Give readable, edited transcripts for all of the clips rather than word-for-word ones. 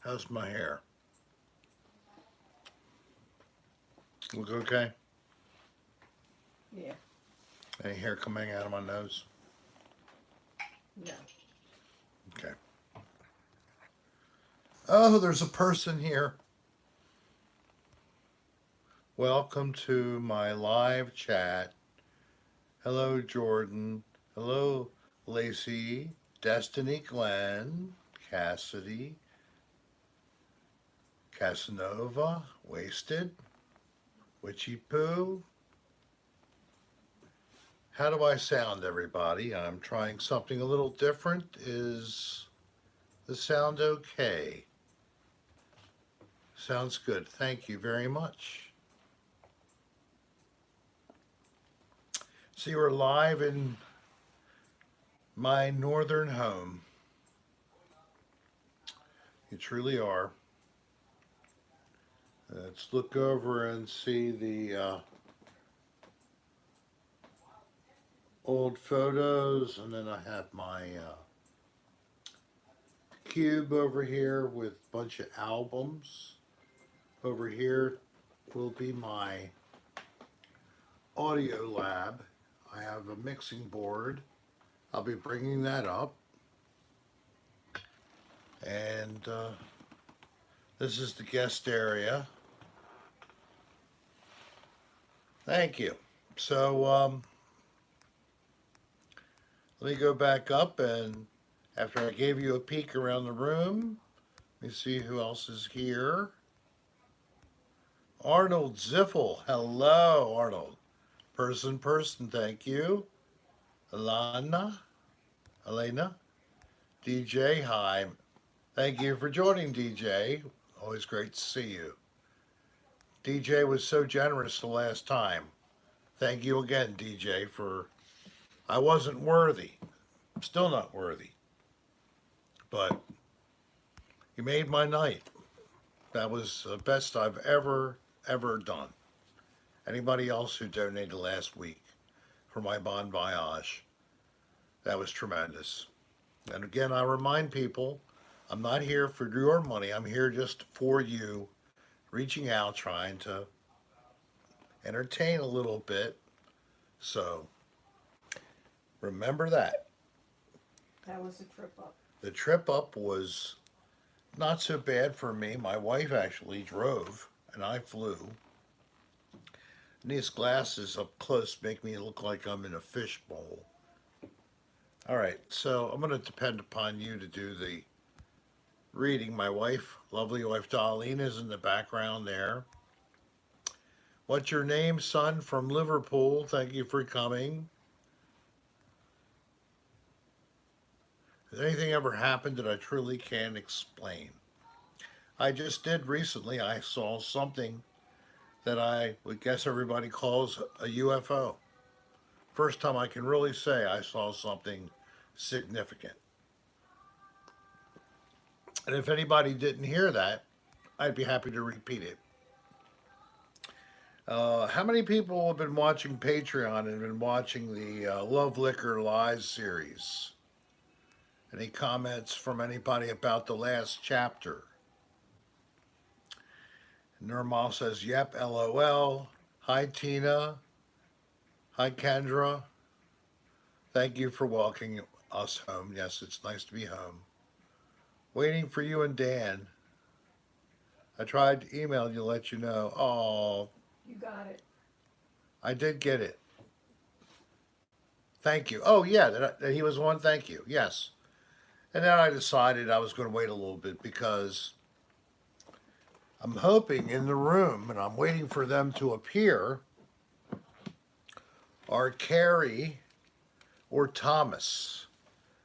How's my hair? Look okay? Yeah. Any hair coming out of my nose? No. Okay. Oh, there's a person here. Welcome to my live chat. Hello, Jordan. Hello, Lacey, Destiny Glenn, Cassidy, Casanova, Wasted, Witchy Poo. How do I sound, everybody? I'm trying something a little different. Is the sound okay? Sounds good. Thank you very much. So you are live in my northern home. You truly are. Let's look over and see the old photos, and then I have my cube over here with a bunch of albums. Over here will be my audio lab. I have a mixing board. I'll be bringing that up. And this is the guest area. Thank you. So let me go back up, and after I gave you a peek around the room, let me see who else is here. Arnold Ziffel. Hello, Arnold. Person, thank you. Elena, DJ, hi. Thank you for joining, DJ. Always great to see you. DJ was so generous the last time. Thank you again, DJ, for I wasn't worthy. Still not worthy. But you made my night. That was the best I've ever done. Anybody else who donated last week for my bon voyage, that was tremendous. And again, I remind people, I'm not here for your money. I'm here just for you, reaching out, trying to entertain a little bit. So remember that. That was a trip up. The trip up was not so bad for me. My wife actually drove and I flew. And these glasses up close make me look like I'm in a fishbowl. All right, so I'm going to depend upon you to do the reading. My wife, lovely wife Dolline, is in the background there. What's your name, son, from Liverpool? Thank you for coming. Has anything ever happened that I truly can't explain? I just did recently. I saw something that I would guess everybody calls a UFO. First time I can really say I saw something significant. And if anybody didn't hear that, I'd be happy to repeat it. How many people have been watching Patreon and been watching the Love Liquor Lies series? Any comments from anybody about the last chapter? Nirmal says, yep, LOL. Hi, Tina. Hi, Kendra. Thank you for welcoming us home. Yes, it's nice to be home. Waiting for you and Dan. I tried to email you to let you know. Oh, You got it. I did get it. Thank you. Oh, yeah, that he was one. Thank you. Yes. And then I decided I was going to wait a little bit because I'm hoping in the room, and I'm waiting for them to appear, are Carrie or Thomas.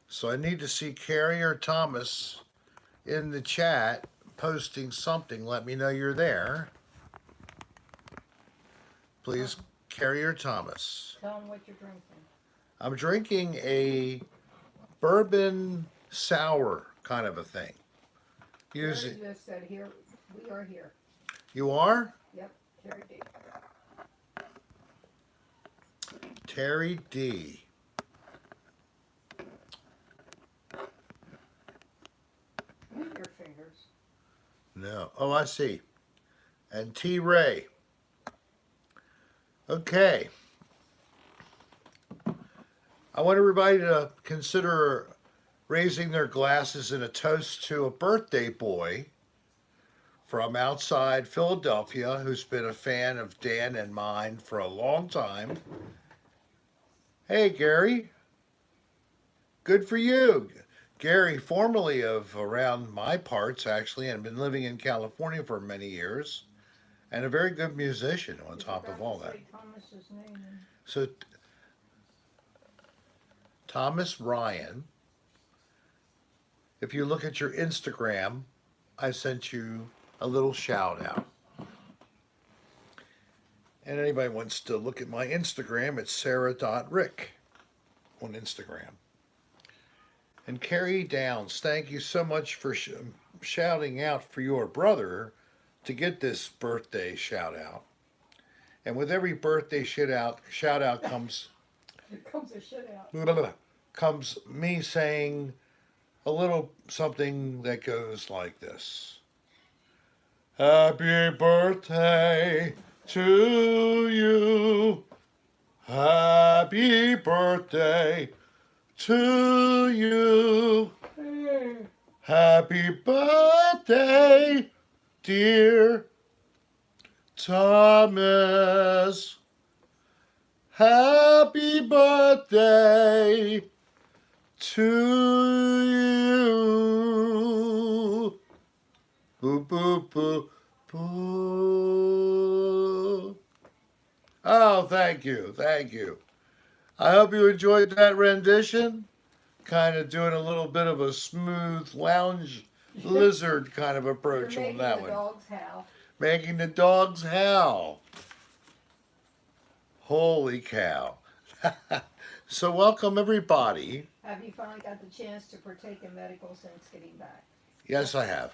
So I need to see Carrie or Thomas in the chat posting something. Let me know you're there. Please, Carrie or Thomas. Tell them what you're drinking. I'm drinking a bourbon sour kind of a thing. Terry just said here, we are here. You are? Yep, Terry D. Terry D. Move your fingers. No. Oh, I see. And T. Ray. Okay. I want everybody to consider raising their glasses in a toast to a birthday boy from outside Philadelphia who's been a fan of Dan and mine for a long time. Hey, Gary. Good for you. Gary, formerly of around my parts, actually, and been living in California for many years, and a very good musician on top of all that. Thomas's name. So, Thomas Ryan, if you look at your Instagram, I sent you a little shout out. And anybody wants to look at my Instagram, it's sarah.rick on Instagram. And Carrie Downs, thank you so much for shouting out for your brother to get this birthday shout out. And with every birthday shout out comes It comes a shit out. Comes me saying a little something that goes like this. Happy birthday to you. Happy birthday to you. Happy birthday, dear Thomas. Happy birthday to you. Boo, boo, boo, boo. Oh, thank you. Thank you. I hope you enjoyed that rendition. Kind of doing a little bit of a smooth lounge lizard kind of approach on that one. Making the dogs howl. Making the dogs howl. Holy cow. So welcome everybody. Have you finally got the chance to partake in medical since getting back? Yes, I have.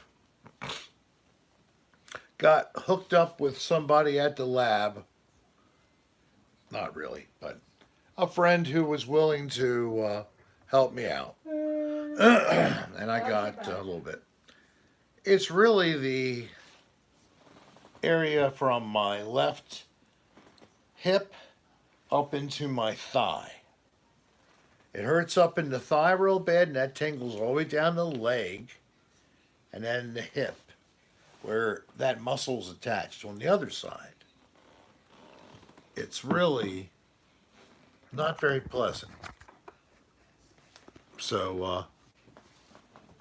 Got hooked up with somebody at the lab. Not really, but a friend who was willing to help me out. And I got a little bit. It's really the area from my left hip up into my thigh. It hurts up in the thigh real bad, and that tingles all the way down the leg and then the hip where that muscle's attached on the other side. It's really not very pleasant. So,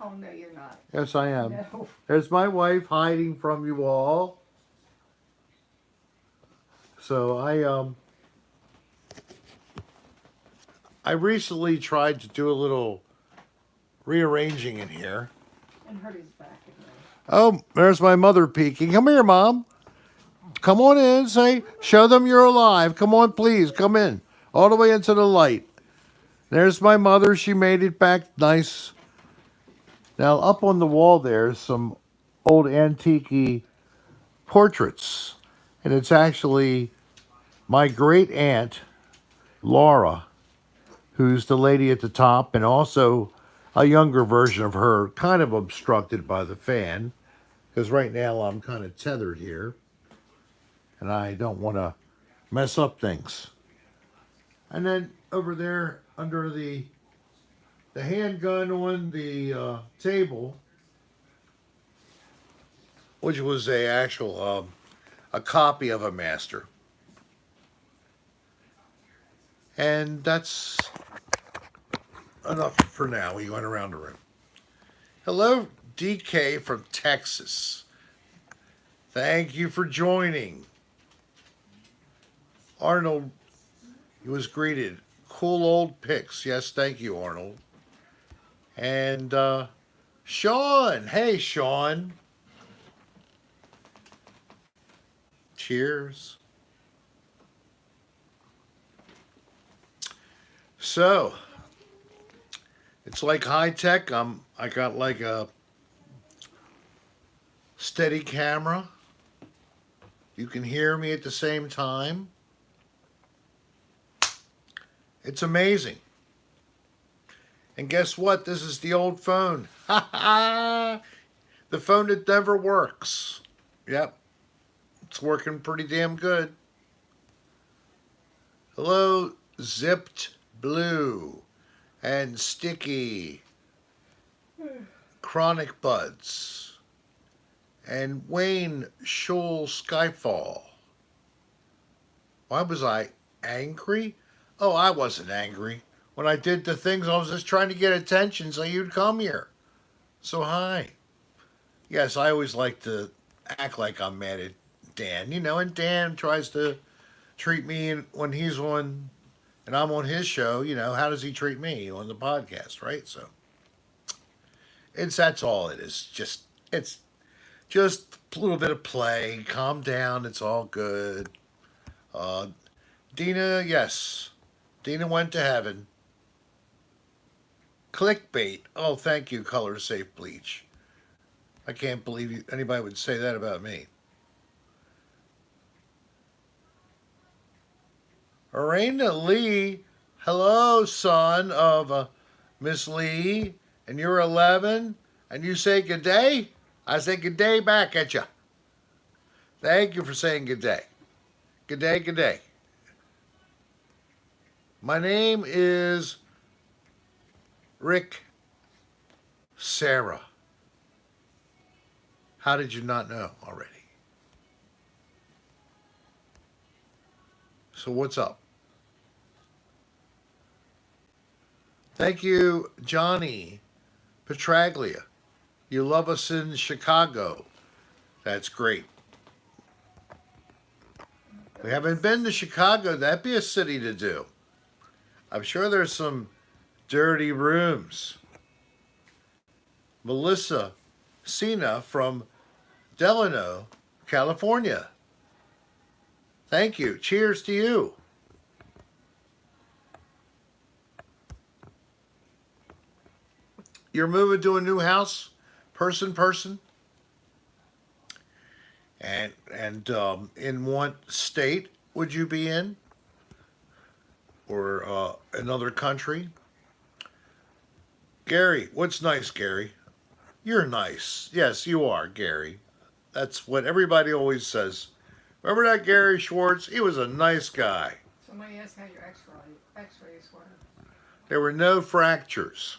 Oh, no, you're not. yes, I am. No. There's my wife hiding from you all. So I recently tried to do a little rearranging in here. And hurt his back again. Oh, there's my mother peeking. Come here, Mom. Come on in. Show them you're alive. Come on, please. Come in. All the way into the light. There's my mother. She made it back nice. Now, up on the wall there's some old antique portraits. And it's actually my great aunt, Laura, who's the lady at the top, and also a younger version of her, kind of obstructed by the fan, because right now I'm kind of tethered here, and I don't want to mess up things. And then over there, under the handgun on the table, which was a copy of a master. And that's enough for now. We went around the room. Hello, DK from Texas. Thank you for joining. Arnold, he was greeted. Cool old pics. Yes, thank you, Arnold. And Sean. Hey, Sean. Cheers. So, it's like high tech. I got like a steady camera. You can hear me at the same time. It's amazing. And guess what? This is the old phone. The phone that never works. Yep, it's working pretty damn good. Hello, Zipped Blue and Sticky, Chronic Buds, and Wayne Shoal Skyfall. Why was I angry? Oh, I wasn't angry. When I did the things, I was just trying to get attention so you'd come here. So, hi. Yes, I always like to act like I'm mad at Dan, and Dan tries to treat me when he's on and I'm on his show, how does he treat me on the podcast, right? So, that's all it is. It's just a little bit of play. Calm down. It's all good. Uh, Dina, yes. Dina went to heaven. Clickbait. Oh, thank you, Color Safe Bleach. I can't believe anybody would say that about me. Arena Lee, hello, son of Miss Lee, and you're 11, and you say good day? I say good day back at you. Thank you for saying good day. Good day, good day. My name is Rick Sarah. How did you not know already? So what's up? Thank you, Johnny Petraglia. You love us in Chicago. That's great. We haven't been to Chicago. That'd be a city to do. I'm sure there's some dirty rooms. Melissa Cena from Delano, California. Thank you. Cheers to you. You're moving to a new house, person, and in what state would you be in, or another country? Gary, what's nice, Gary? You're nice. Yes, you are, Gary. That's what everybody always says. Remember that Gary Schwartz? He was a nice guy. Somebody asked how your x-rays were. There were no fractures.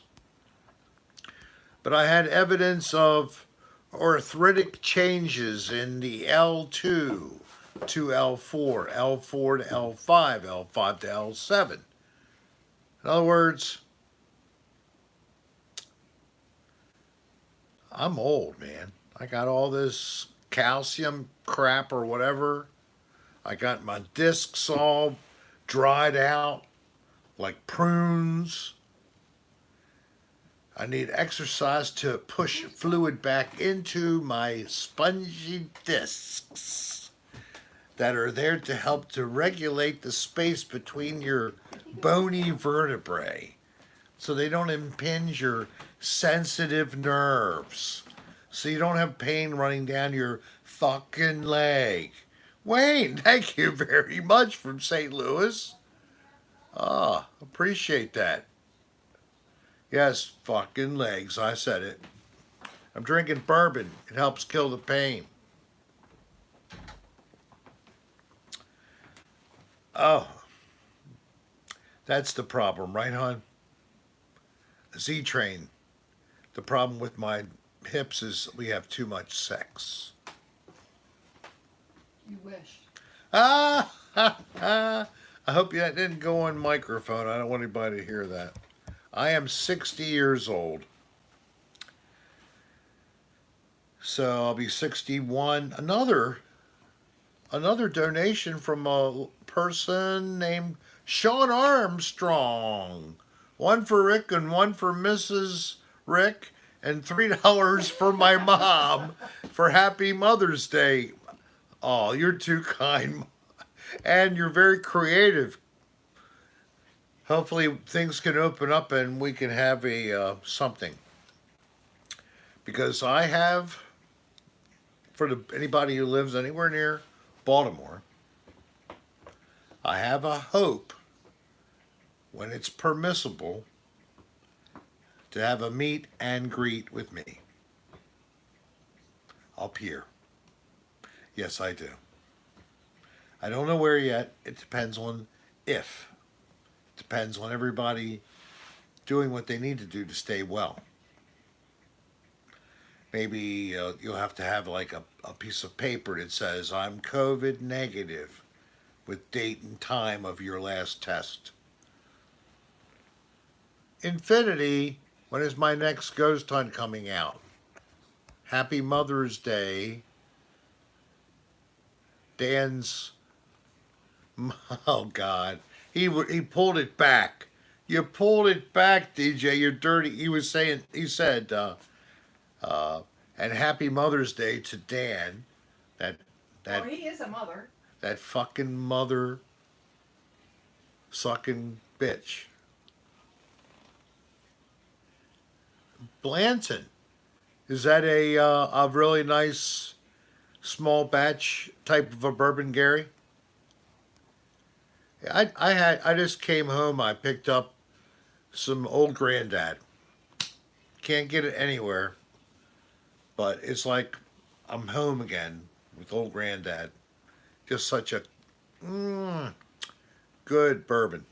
But I had evidence of arthritic changes in the L2 to L4, L4 to L5, L5 to L7. In other words, I'm old, man. I got all this calcium crap or whatever. I got my discs all dried out like prunes. I need exercise to push fluid back into my spongy discs that are there to help to regulate the space between your bony vertebrae so they don't impinge your sensitive nerves, so you don't have pain running down your fucking leg. Wayne, thank you very much from St. Louis. Appreciate that. Yes, fucking legs. I said it. I'm drinking bourbon. It helps kill the pain. Oh, that's the problem, right, hon? Z-Train. The problem with my hips is we have too much sex. You wish. I hope that didn't go on microphone. I don't want anybody to hear that. I am 60 years old. So I'll be 61. Another donation from a person named Sean Armstrong. One for Rick and one for Mrs. Rick, and $3 for my mom for Happy Mother's Day. Oh, you're too kind. And you're very creative. Hopefully things can open up and we can have a something. Because I have, for anybody who lives anywhere near Baltimore, I have a hope, when it's permissible, to have a meet and greet with me. up here. Yes, I do. I don't know where yet. It depends on if. It depends on everybody doing what they need to do to stay well. Maybe you'll have to have like a piece of paper that says, I'm COVID negative with date and time of your last test. Infinity, when is my next ghost hunt coming out? Happy Mother's Day. Dan's, oh God, he pulled it back. You pulled it back, DJ. You're dirty. He said, and Happy Mother's Day to Dan. That that Well, he is a mother. that fucking mother sucking bitch. Blanton, is that a really nice small batch type of a bourbon, Gary? I just came home. I picked up some Old Granddad. Can't get it anywhere, but it's like I'm home again with Old Granddad. Just such a good bourbon.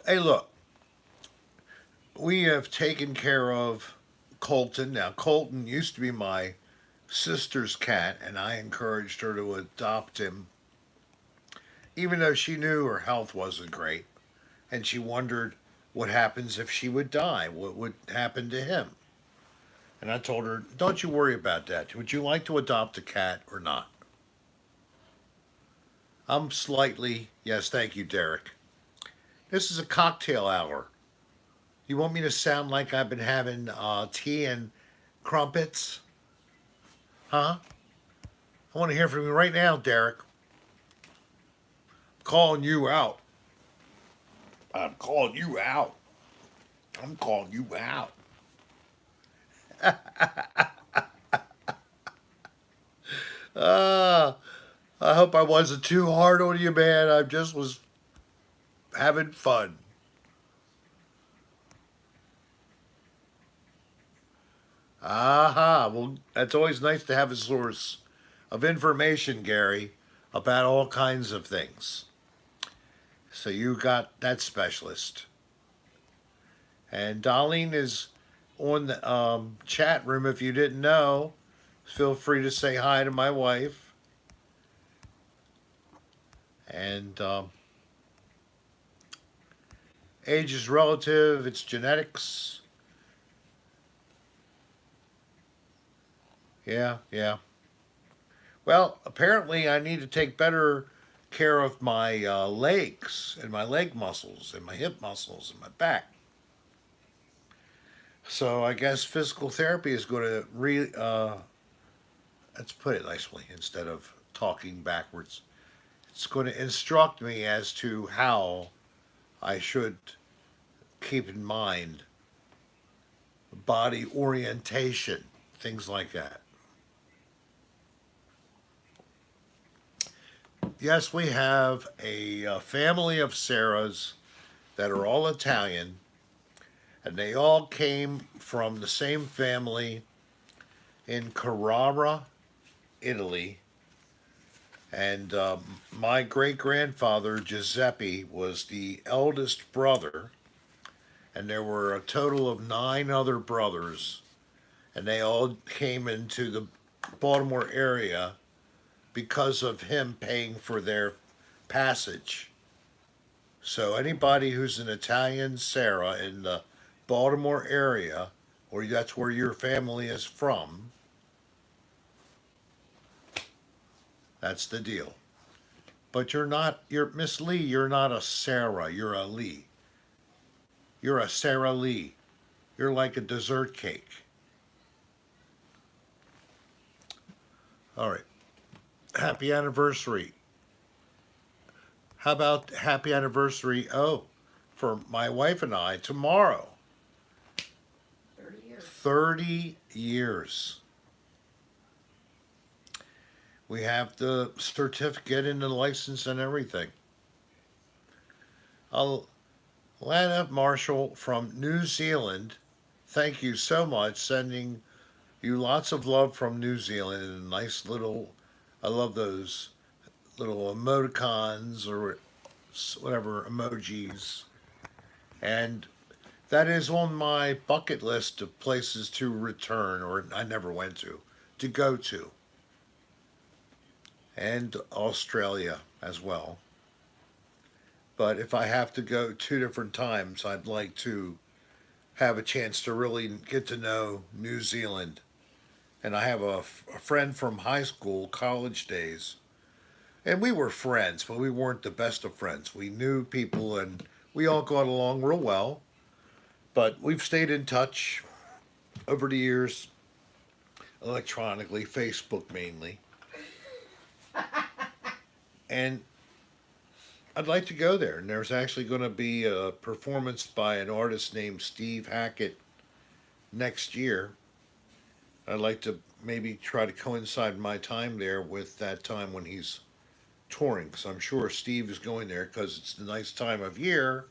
Hey, look, we have taken care of Colton. Now, Colton used to be my sister's cat, and I encouraged her to adopt him, even though she knew her health wasn't great, and she wondered what happens if she would die, what would happen to him. And I told her, don't you worry about that. Would you like to adopt a cat or not? I'm slightly, yes, thank you, Derek. This is a cocktail hour. You want me to sound like I've been having tea and crumpets? Huh? I want to hear from you right now, Derek. I'm calling you out. I'm calling you out. I'm calling you out. uh, I hope I wasn't too hard on you, man. I just was having fun. Aha. Well, that's always nice to have a source of information, Gary, about all kinds of things. So you got that specialist. And Dolline is on the chat room. If you didn't know, feel free to say hi to my wife. And age is relative, it's genetics. Yeah. Well, apparently I need to take better care of my legs and my leg muscles and my hip muscles and my back. So I guess physical therapy is going to let's put it nicely instead of talking backwards. It's going to instruct me as to how I should keep in mind body orientation, things like that. Yes, we have a family of Sarahs that are all Italian, and they all came from the same family in Carrara, Italy. And my great grandfather, Giuseppe, was the eldest brother, and there were a total of 9 other brothers, and they all came into the Baltimore area because of him paying for their passage. So anybody who's an Italian Sarah in the Baltimore area, or that's where your family is from, that's the deal. But you're Miss Lee, you're not a Sarah, you're a Lee. You're a Sarah Lee. You're like a dessert cake. All right. Happy anniversary. How about happy anniversary? Oh, for my wife and I tomorrow. 30 years. 30 years. We have the certificate and the license and everything. Lana Marshall from New Zealand, thank you so much. Sending you lots of love from New Zealand and nice little, I love those little emoticons or whatever emojis. And that is on my bucket list of places to return, or I never went to go to, and Australia as well. But if I have to go two different times, I'd like to have a chance to really get to know New Zealand. And I have a friend from high school, college days, and we were friends, but we weren't the best of friends. We knew people and we all got along real well, but we've stayed in touch over the years, electronically, Facebook mainly. And I'd like to go there. And there's actually going to be a performance by an artist named Steve Hackett next year. I'd like to maybe try to coincide my time there with that time when he's touring, because I'm sure Steve is going there because it's the nice time of year,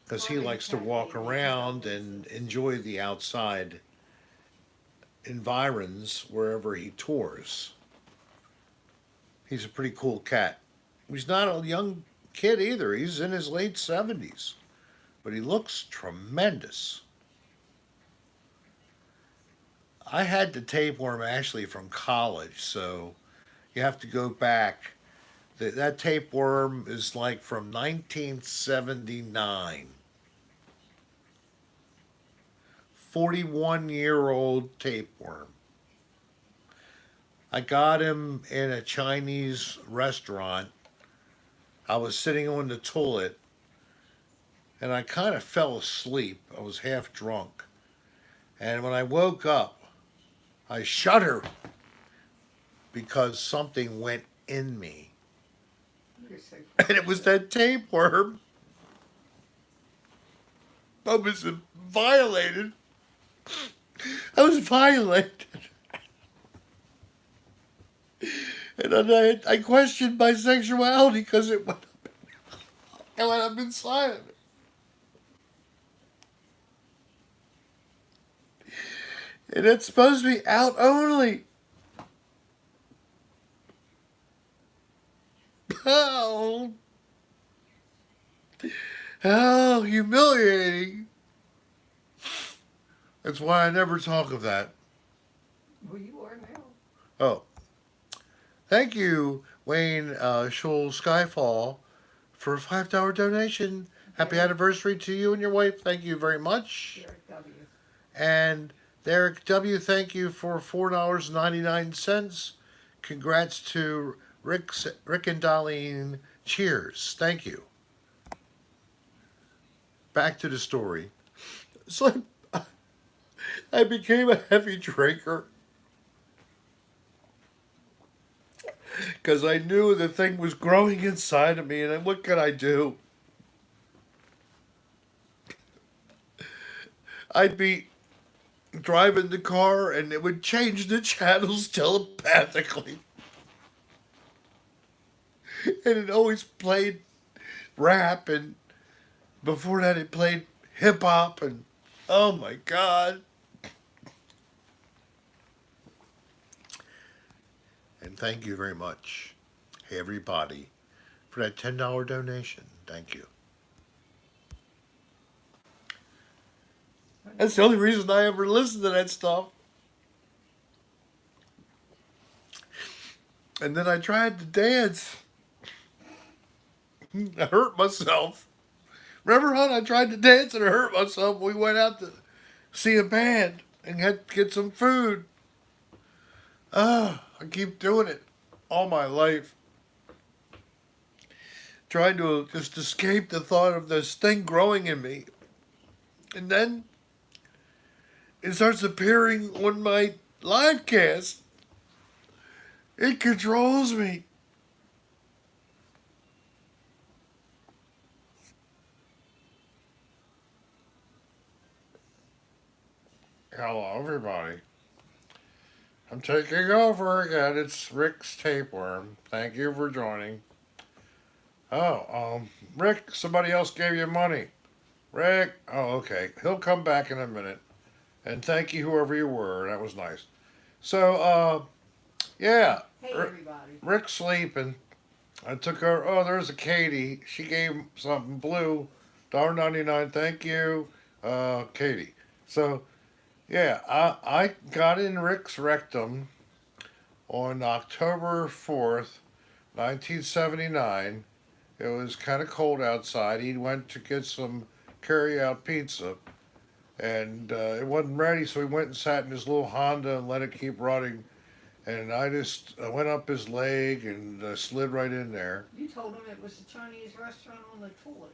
because he likes to walk around and enjoy the outside environs wherever he tours. He's a pretty cool cat. He's not a young kid either. He's in his late 70s, but he looks tremendous. I had the tapeworm actually from college, so you have to go back. That tapeworm is like from 1979. 41-year-old tapeworm. I got him in a Chinese restaurant. I was sitting on the toilet and I kind of fell asleep. I was half drunk. And when I woke up, I shuddered because something went in me. And it was that tapeworm. I was violated. I was violated. And then I questioned my sexuality because it went up. And went up inside of it. And it's supposed to be out only. Oh. How humiliating. That's why I never talk of that. Well, you are now. Oh. Thank you, Wayne Schul Skyfall, for a $5 donation. Happy anniversary to you and your wife. Thank you very much. Derek W. And Derek W., thank you for $4.99. Congrats to Rick and Dolline. Cheers. Thank you. Back to the story. So I became a heavy drinker because I knew the thing was growing inside of me, and what could I do? I'd be driving the car and it would change the channels telepathically. And it always played rap, and before that it played hip hop, and oh my God. And thank you very much, hey everybody, for that $10 donation. Thank you. That's the only reason I ever listened to that stuff. And then I tried to dance. I hurt myself. Remember, hon? I tried to dance and I hurt myself. We went out to see a band and had to get some food. I keep doing it all my life. Trying to just escape the thought of this thing growing in me. And then it starts appearing on my live cast. It controls me. Hello, everybody. I'm taking over again. It's Rick's Tapeworm. Thank you for joining. Oh, Rick, somebody else gave you money. Rick. Oh, okay. He'll come back in a minute. And thank you, whoever you were. That was nice. So, yeah. Hey, everybody. Rick's sleeping. I took her. Oh, there's a Katie. She gave something blue. $1.99. Thank you, Katie. So, yeah, I got in Rick's rectum on October 4th, 1979. It was kind of cold outside. He went to get some carry-out pizza, and it wasn't ready, so he went and sat in his little Honda and let it keep running. And I just went up his leg and slid right in there. You told him it was a Chinese restaurant on the toilet.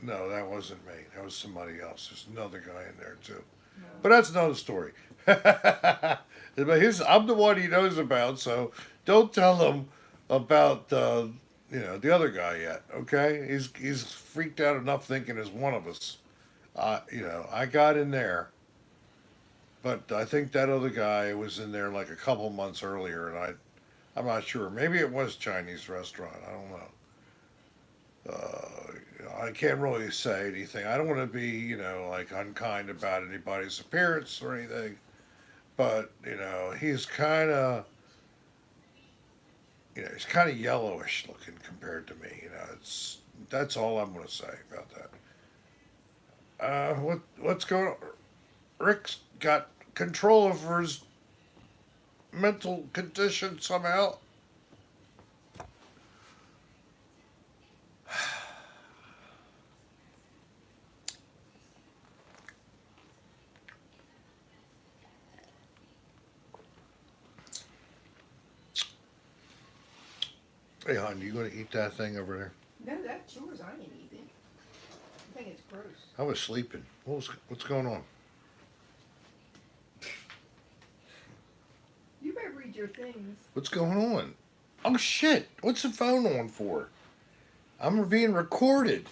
No, that wasn't me. That was somebody else. There's another guy in there too. No. But that's another story. But I'm the one he knows about, so don't tell him about the other guy yet. Okay, he's freaked out enough thinking it's one of us. I got in there, but I think that other guy was in there like a couple months earlier, and I'm not sure. Maybe it was Chinese restaurant. I don't know. I can't really say anything. I don't want to be, like unkind about anybody's appearance or anything. But he's kind of, he's kind of yellowish looking compared to me. That's all I'm going to say about that. What's going on? Rick's got control over his mental condition somehow. Hey, hon, you going to eat that thing over there? No, that's yours. I ain't eating. I think it's gross. I was sleeping. What's going on? You better read your things. What's going on? Oh shit! What's the phone on for? I'm being recorded.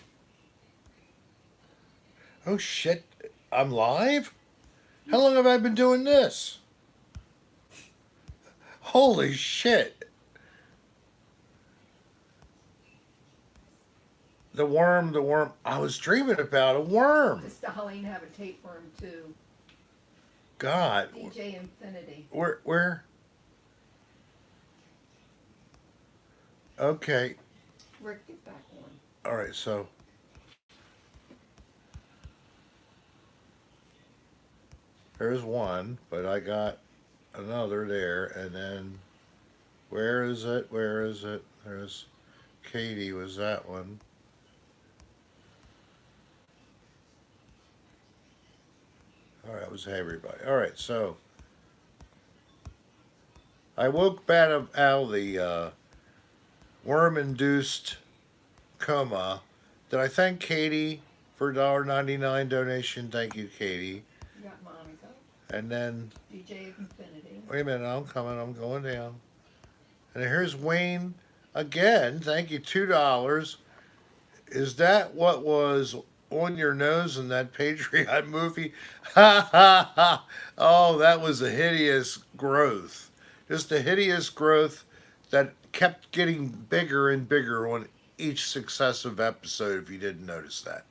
Oh shit! I'm live? How long have I been doing this? Holy shit! The worm. I was dreaming about a worm. Does Dolline have a tapeworm too? God. DJ Infinity. Where? Okay. Rick, get back on. All right. So. There's one, but I got another there, and then where is it? There's Katie was that one. All right, it was everybody. All right, so I woke out of the worm-induced coma. Did I thank Katie for $1.99 donation? Thank you, Katie. You got Monica. And then DJ Infinity. wait a minute, I'm coming. I'm going down. And here's Wayne again. Thank you, $2. Is that what was on your nose in that patriotic movie? Ha ha ha! Oh, that was a hideous growth. Just a hideous growth that kept getting bigger and bigger on each successive episode. If you didn't notice that,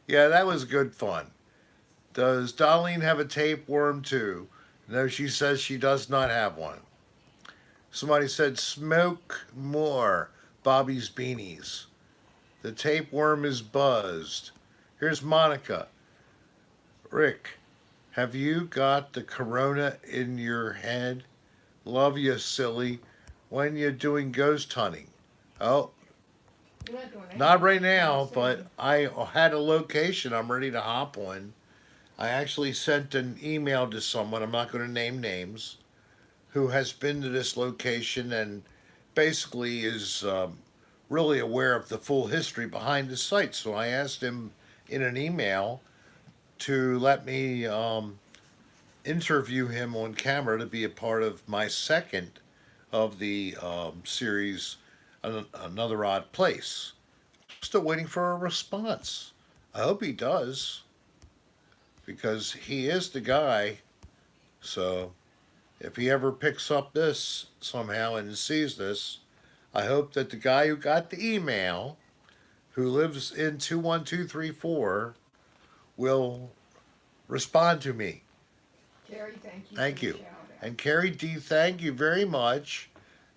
yeah, that was good fun. Does Dolline have a tapeworm too? No, she says she does not have one. Somebody said smoke more Bobby's beanies. The tapeworm is buzzed. Here's Monica. Rick, have you got the corona in your head? Love you, silly. When you doing ghost hunting? Oh, not right now, but I had a location I'm ready to hop on. I actually sent an email to someone, I'm not going to name names, who has been to this location and basically is really aware of the full history behind the site. So I asked him in an email to let me interview him on camera to be a part of my second of the series, Another Odd Place. Still waiting for a response. I hope he does, because he is the guy. So if he ever picks up this somehow and sees this, I hope that the guy who got the email, who lives in 21234 will respond to me. Carrie, thank you Thank for the you. shout out. And Carrie D, thank you very much.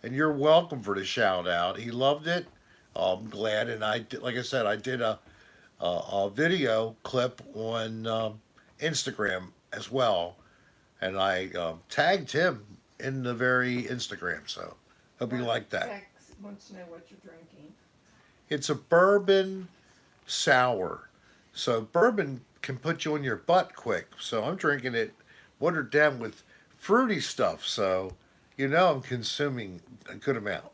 And you're welcome for the shout out. He loved it. I'm glad. And I did, like I said, I did a video clip on Instagram as well. And I tagged him in the very Instagram. So he'll be Mark like that. Tex wants to know what you're drinking. It's a bourbon sour. So bourbon can put you on your butt quick. So I'm drinking it watered down with fruity stuff. So I'm consuming a good amount.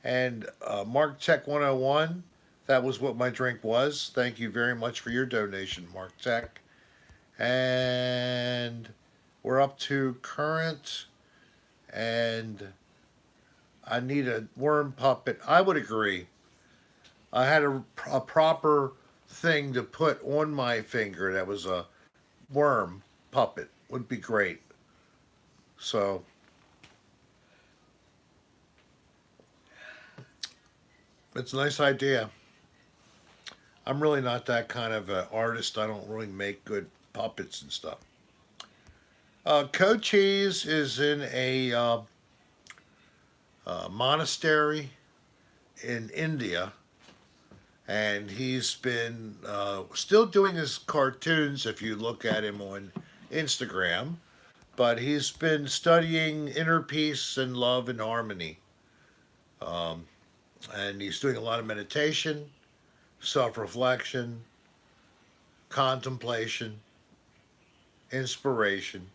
And Mark Tech 101, that was what my drink was. Thank you very much for your donation, Mark Tech. And we're up to current, and I need a worm puppet. I would agree. I had a proper thing to put on my finger that was a worm puppet. Would be great. So it's a nice idea. I'm really not that kind of an artist. I don't really make good puppets and stuff. Cochise is in a monastery in India, and he's been still doing his cartoons if you look at him on Instagram, but he's been studying inner peace and love and harmony. Um, and he's doing a lot of meditation, self reflection, contemplation, inspiration,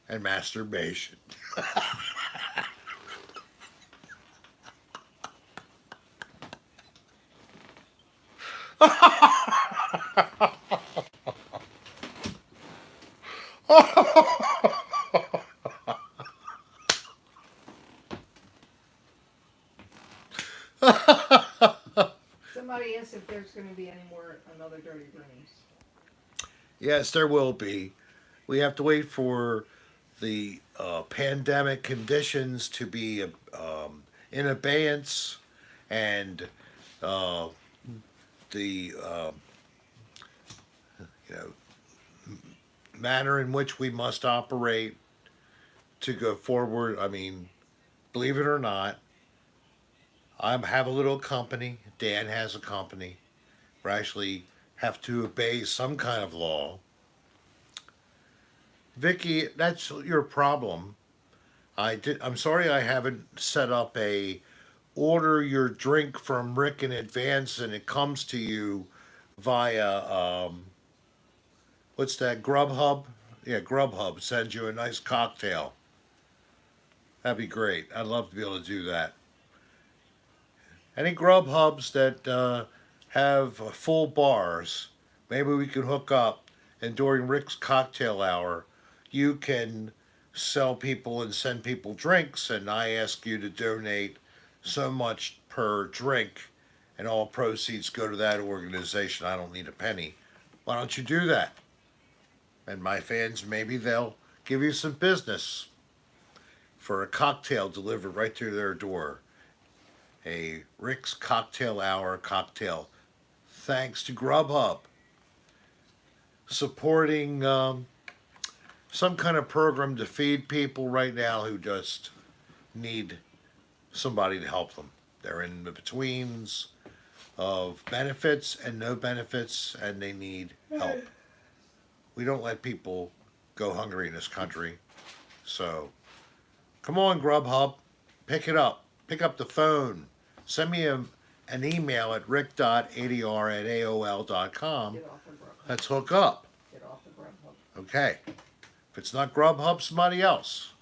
and masturbation. Somebody asked if there's going to be any more another Dirty Dreams. Yes, there will be. We have to wait for the pandemic conditions to be in abeyance, and uh, the you know manner in which we must operate to go forward. I mean, believe it or not, I have a little company. Dan has a company. We actually have to obey some kind of law. Vicky, that's your problem. I'm sorry I haven't set up a order your drink from Rick in advance and it comes to you via what's that, Grubhub? Yeah, Grubhub sends you a nice cocktail. That'd be great. I'd love to be able to do that. Any Grubhubs that have full bars, maybe we can hook up, and during Rick's cocktail hour, you can sell people and send people drinks, and I ask you to donate so much per drink, and all proceeds go to that organization. I don't need a penny. Why don't you do that? And my fans, maybe they'll give you some business for a cocktail delivered right to their door. A Rick's Cocktail Hour cocktail. Thanks to Grubhub supporting some kind of program to feed people right now who just need somebody to help them. They're in the betweens of benefits and no benefits, and they need help. We don't let people go hungry in this country. So come on, Grubhub, pick it up. Pick up the phone. Send me an email at rick.adr@aol.com. Get off of Grubhub. Let's hook up. Get off of Grubhub. Okay. If it's not Grubhub, somebody else.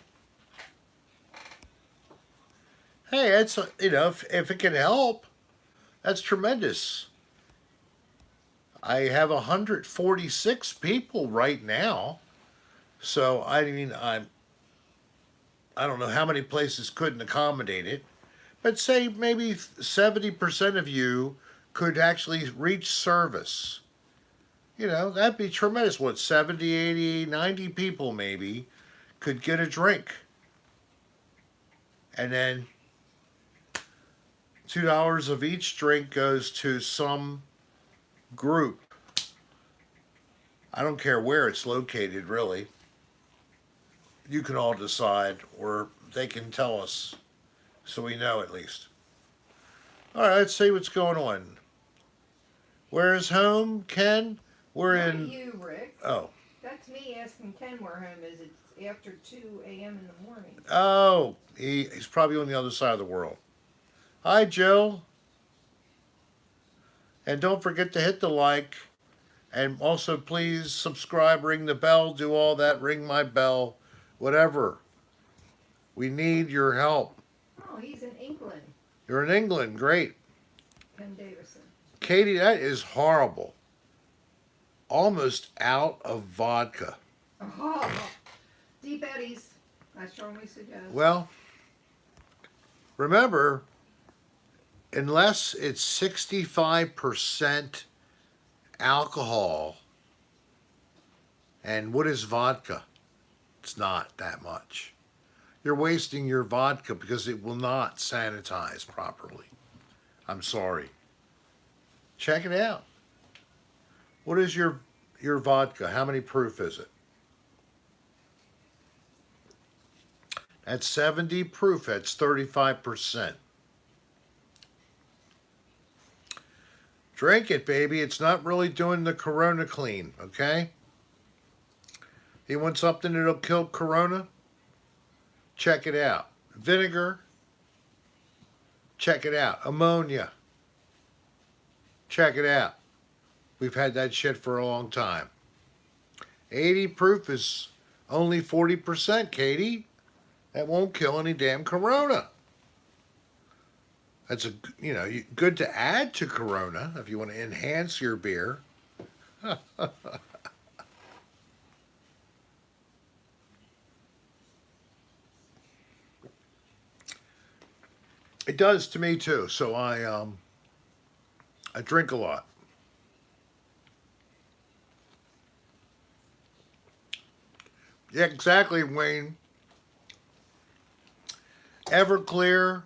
Hey, it's if it can help, that's tremendous. I have 146 people right now, so I mean I don't know how many places couldn't accommodate it, but say maybe 70% of you could actually reach service. That'd be tremendous. What, 70, 80, 90 people maybe could get a drink. And then $2 of each drink goes to some group. I don't care where it's located, really. You can all decide, or they can tell us so we know at least. All right, let's see what's going on. Where is home, Ken? We're Not in. you, Rick. Oh. That's me asking Ken where home is. It's after 2 a.m. in the morning. Oh, he's probably on the other side of the world. Hi, Jill. And don't forget to hit the like. And also, please subscribe, ring the bell, do all that, ring my bell, whatever. We need your help. Oh, he's in England. You're in England, great. Ken Davison. Katie, that is horrible. Almost out of vodka. Oh, Deep Eddies. I strongly suggest. Well, remember, unless it's 65% alcohol, and what is vodka? It's not that much. You're wasting your vodka because it will not sanitize properly. I'm sorry. Check it out. What is your vodka? How many proof is it? At 70 proof, that's 35%. Drink it, baby. It's not really doing the corona clean, okay? You want something that'll kill corona? Check it out. Vinegar. Check it out. Ammonia. Check it out. We've had that shit for a long time. 80 proof is only 40%, Katie. That won't kill any damn corona. That's good to add to corona if you want to enhance your beer. It does to me too. So I drink a lot. Yeah, exactly, Wayne. Everclear.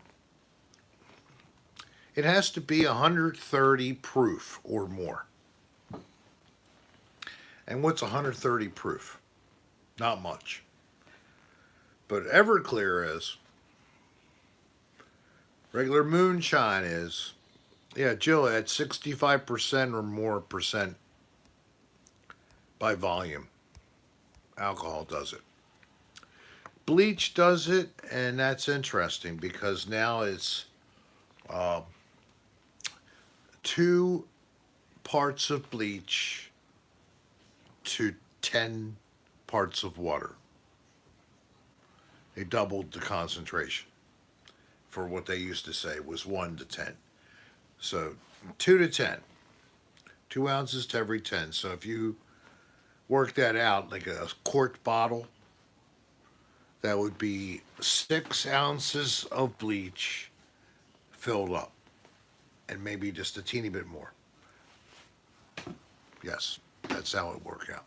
It has to be 130 proof or more. And what's 130 proof? Not much. But Everclear is. Regular moonshine is. Yeah, Jill, at 65% or more percent by volume. Alcohol does it. Bleach does it, and that's interesting because now it's 2 parts of bleach to 10 parts of water. They doubled the concentration for what they used to say was 1 to 10. So 2 to 10. 2 ounces to every 10. So if you work that out, like a quart bottle, that would be 6 ounces of bleach filled up. And maybe just a teeny bit more. Yes, that's how it worked out.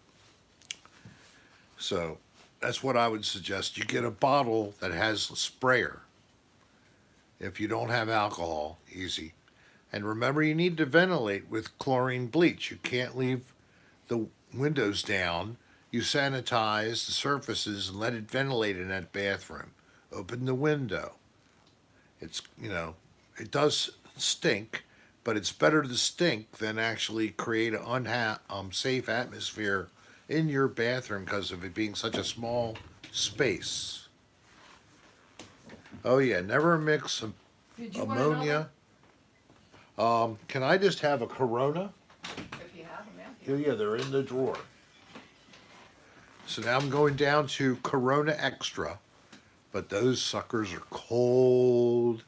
So that's what I would suggest. You get a bottle that has a sprayer. If you don't have alcohol, easy. And remember, you need to ventilate with chlorine bleach. You can't leave the windows down. You sanitize the surfaces and let it ventilate in that bathroom. Open the window. It's, it does stink, but it's better to stink than actually create an unsafe atmosphere in your bathroom because of it being such a small space. Oh yeah, never mix ammonia. Can I just have a Corona? If you have them out here. Yeah, they're in the drawer. So now I'm going down to Corona Extra, but those suckers are cold.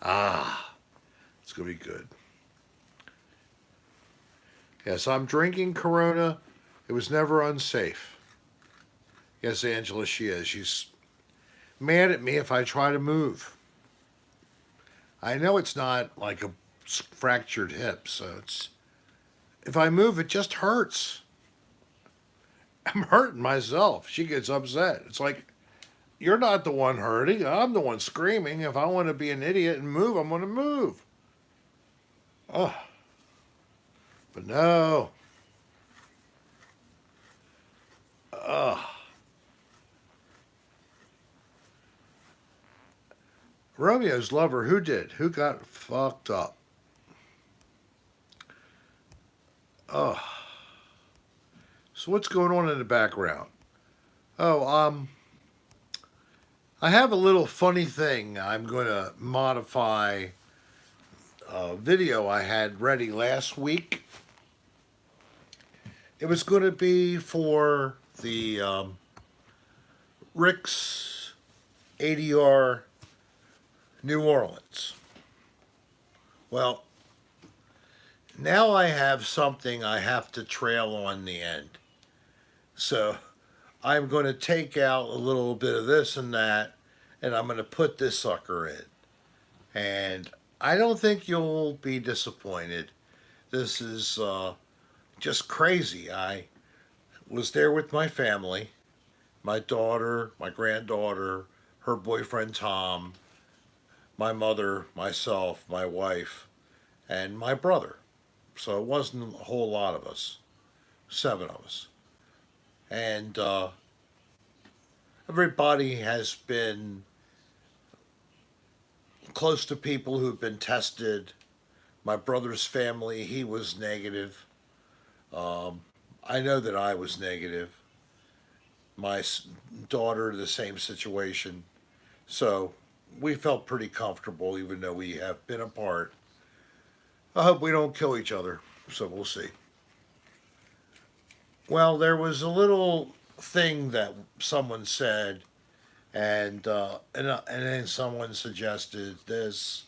It's going to be good. Yes, I'm drinking Corona. It was never unsafe. Yes, Angela, she is. She's mad at me if I try to move. I know it's not like a fractured hip, so if I move, it just hurts. I'm hurting myself. She gets upset. It's like, you're not the one hurting. I'm the one screaming. If I want to be an idiot and move, I'm going to move. Oh, but no. Oh. Romeo's lover, who did? Who got fucked up? Oh. So what's going on in the background? Oh, I have a little funny thing. I'm going to modify a video I had ready last week. It was going to be for the Rick's ADR New Orleans. Well, now I have something I have to trail on the end. So I'm going to take out a little bit of this and that, and I'm going to put this sucker in. And I don't think you'll be disappointed. This is just crazy. I was there with my family, my daughter, my granddaughter, her boyfriend Tom, my mother, myself, my wife, and my brother. So it wasn't a whole lot of us, 7 of us. And everybody has been close to people who've been tested. My brother's family, he was negative. I know that I was negative. My daughter, the same situation. So we felt pretty comfortable, even though we have been apart. I hope we don't kill each other, so we'll see. Well, there was a little thing that someone said, and then someone suggested this,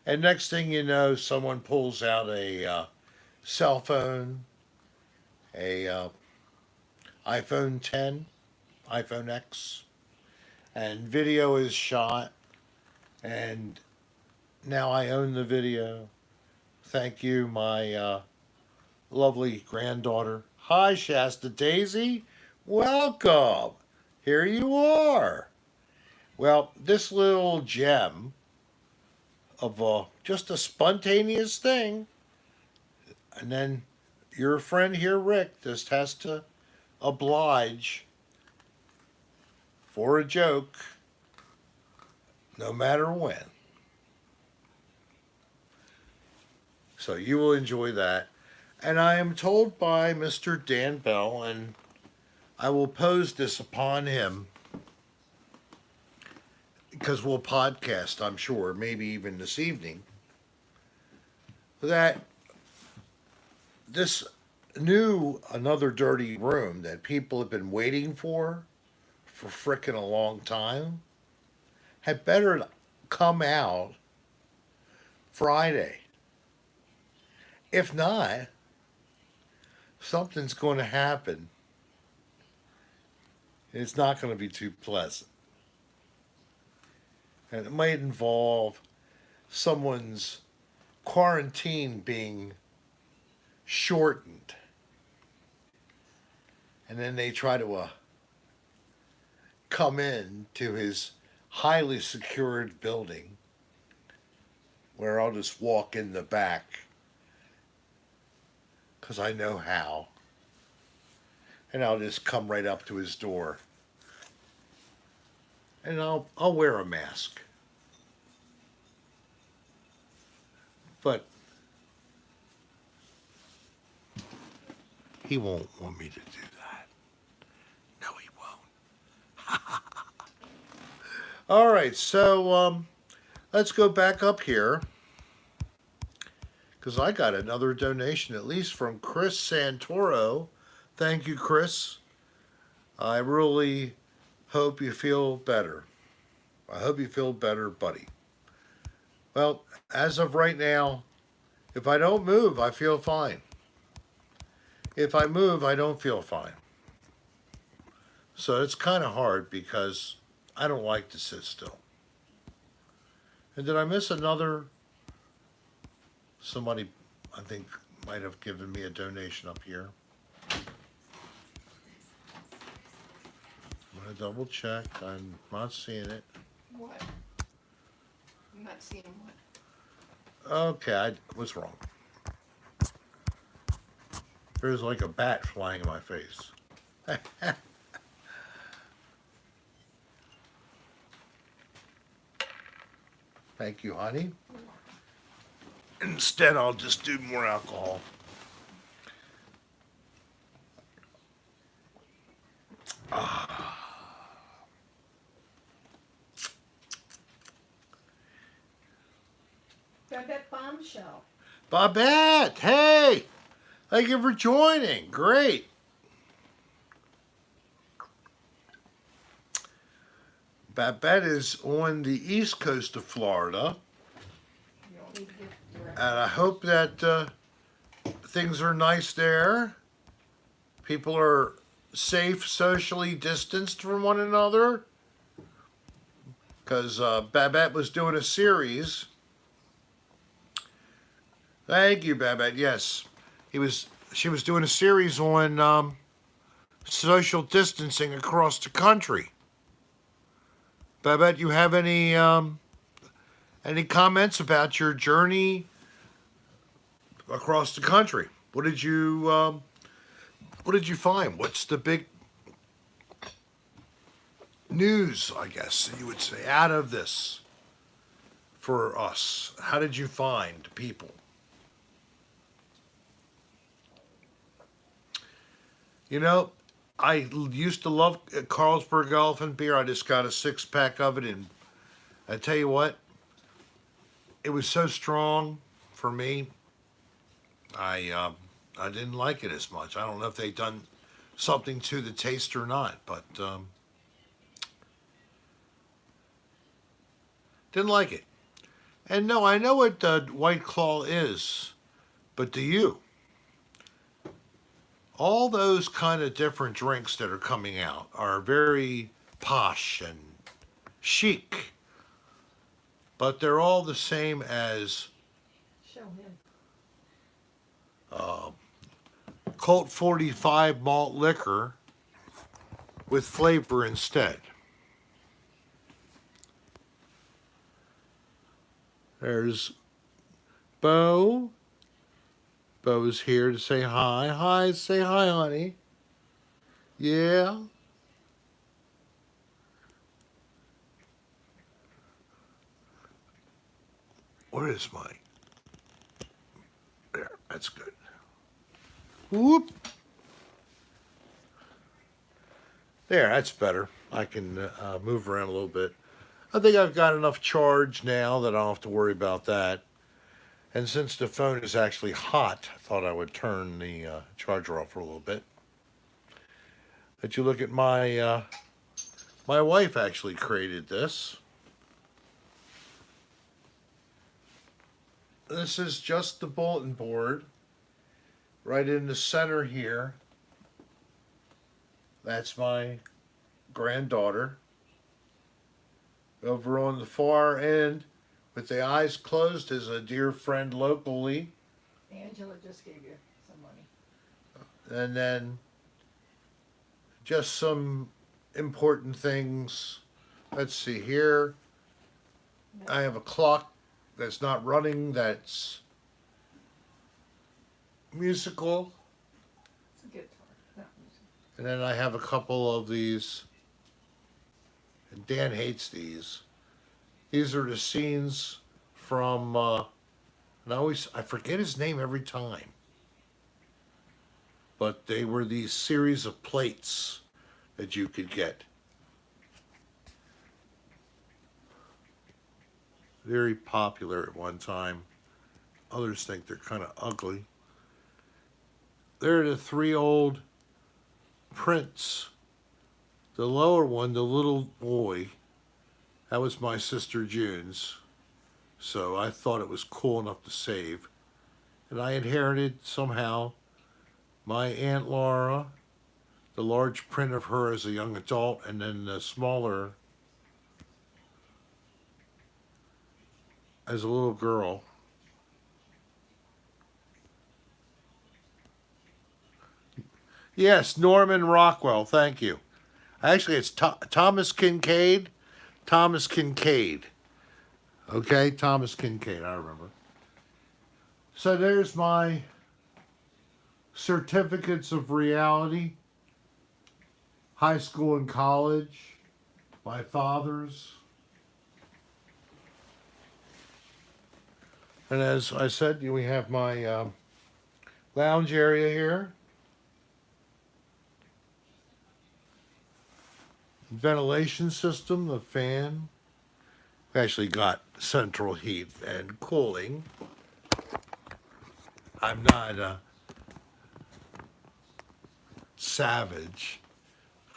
and next thing you know, someone pulls out a cell phone, a iPhone 10, iPhone X, and video is shot, and now I own the video. Thank you, my lovely granddaughter. Hi, Shasta Daisy. Welcome. Here you are. Well, this little gem of just a spontaneous thing, and then your friend here, Rick, just has to oblige for a joke, no matter when. So you will enjoy that. And I am told by Mr. Dan Bell, and I will pose this upon him because we'll podcast, I'm sure, maybe even this evening, that this new Another Dirty Room that people have been waiting for frickin' a long time had better come out Friday. If not, something's going to happen. It's not going to be too pleasant. And it might involve someone's quarantine being shortened. And then they try to come in to his highly secured building where I'll just walk in the back because I know how. And I'll just come right up to his door. And I'll wear a mask. But he won't want me to do that. No, he won't. All right, so let's go back up here because I got another donation, at least from Chris Santoro. Thank you, Chris. I really hope you feel better. I hope you feel better, buddy. Well, as of right now, if I don't move, I feel fine. If I move, I don't feel fine. So it's kind of hard because I don't like to sit still. And did I miss another? Somebody, I think, might have given me a donation up here. I'm going to double check. I'm not seeing it. What? I'm not seeing what. Okay, I was wrong. There's like a bat flying in my face. Thank you, honey. Instead, I'll just do more alcohol. Babette Bombshell. Babette, hey! Thank you for joining. Great. Babette is on the east coast of Florida. You don't need to get direct. And I hope that things are nice there. People are safe, socially distanced from one another. Because Babette was doing a series. Thank you, Babette. Yes, she was doing a series on social distancing across the country. Babette, you have any comments about your journey across the country? What did you find? What's the big news, I guess you would say, out of this for us? How did you find people? You know, I used to love Carlsberg Elephant beer. I just got a 6-pack of it, and I tell you what, it was so strong for me. I didn't like it as much. I don't know if they've done something to the taste or not, but didn't like it. And no, I know what White Claw is, but do you? All those kind of different drinks that are coming out are very posh and chic, but they're all the same as Show him. Colt 45 malt liquor with flavor instead. There's Bo. Bo's here to say hi. Hi, say hi, honey. Yeah. Where is my... There, that's good. Whoop. There, that's better. I can move around a little bit. I think I've got enough charge now that I don't have to worry about that. And since the phone is actually hot, I thought I would turn the charger off for a little bit. But you look at my wife actually created this. This is just the bulletin board. Right in the center here. That's my granddaughter. Over on the far end, with the eyes closed, is a dear friend locally. Angela just gave you some money. And then just some important things. Let's see here. I have a clock that's not running, that's musical. It's a guitar, not music. And then I have a couple of these. And Dan hates these. These are the scenes from, and I forget his name every time. But they were these series of plates that you could get. Very popular at one time. Others think they're kind of ugly. They're the 3 old prints. The lower one, the little boy, that was my sister June's. So I thought it was cool enough to save. And I inherited somehow my Aunt Laura, the large print of her as a young adult, and then the smaller as a little girl. Yes, Norman Rockwell, thank you. Actually, it's Thomas Kincaid. Thomas Kincaid. Okay, Thomas Kincaid, I remember. So there's my certificates of reality, high school and college, my father's. And as I said, we have my lounge area here. Ventilation system, the fan. We actually got central heat and cooling. I'm not a savage.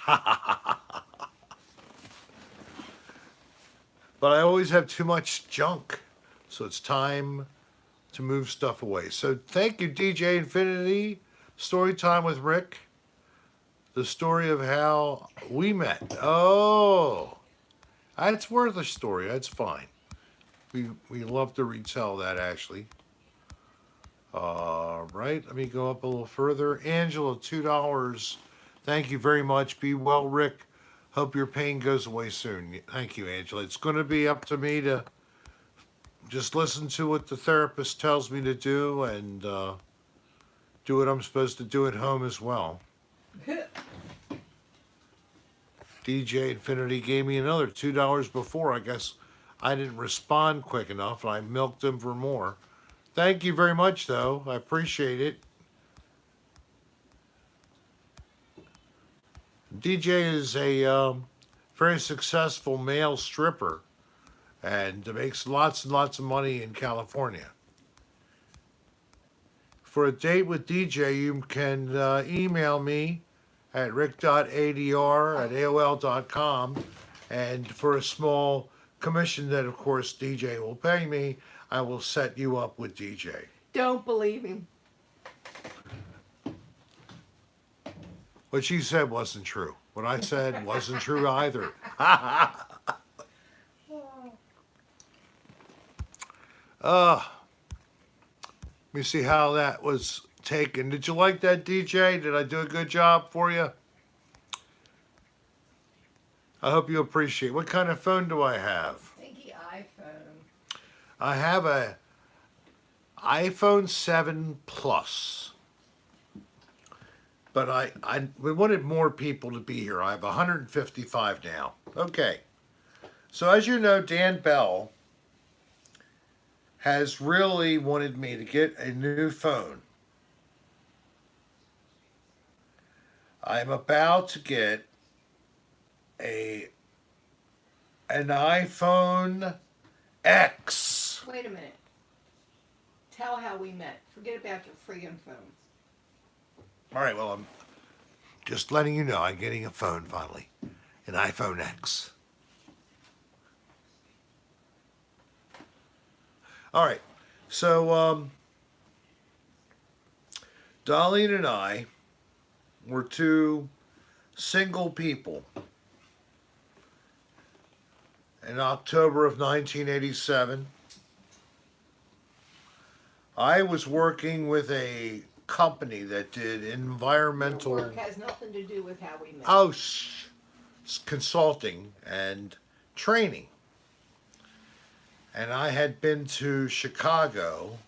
But I always have too much junk. So it's time to move stuff away. So thank you, DJ Infinity. Story time with Rick. The story of how we met. Oh, that's worth a story. That's fine. We love to retell that, actually. All right, let me go up a little further. Angela, $2. Thank you very much. Be well, Rick. Hope your pain goes away soon. Thank you, Angela. It's going to be up to me to just listen to what the therapist tells me to do and do what I'm supposed to do at home as well. DJ Infinity gave me another $2 before. I guess I didn't respond quick enough and I milked him for more. Thank you very much, though. I appreciate it. DJ is a very successful male stripper and makes lots and lots of money in California. For a date with DJ, you can email me at rick.adr@aol.com. And for a small commission that, of course, DJ will pay me, I will set you up with DJ. Don't believe him. What she said wasn't true. What I said wasn't true either. Let me see how that was taken. Did you like that, DJ? Did I do a good job for you? I hope you appreciate. What kind of phone do I have? Thinky iPhone. I have a iPhone 7 Plus. But we wanted more people to be here. I have 155 now. Okay. So as you know, Dan Bell has really wanted me to get a new phone. I'm about to get an iPhone X. Wait a minute. Tell how we met. Forget about your friggin' phone. All right, well, I'm just letting you know I'm getting a phone finally, an iPhone X. All right, so Dolline and I were two single people in October of 1987. I was working with a company that did environmental... Your work has nothing to do with how we met. Oh, consulting and training. And I had been to Chicago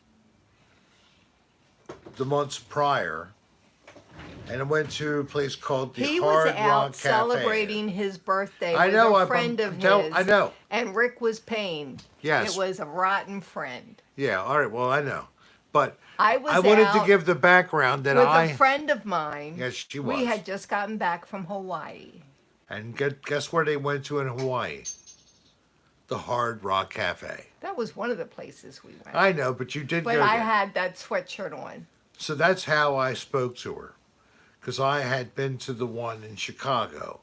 the months prior, and I went to a place called the He Hard was Rock out Cafe. celebrating his birthday I with know, a friend of his. I know. And Rick was pained. Yes. It was a rotten friend. Yeah, all right, well, I know. But I wanted to out give the background that with a friend of mine. Yes, she was. We had just gotten back from Hawaii. And guess where they went to in Hawaii? The Hard Rock Cafe. That was one of the places we went. I know, but you did go But there. I had that sweatshirt on. So that's how I spoke to her. Because I had been to the one in Chicago.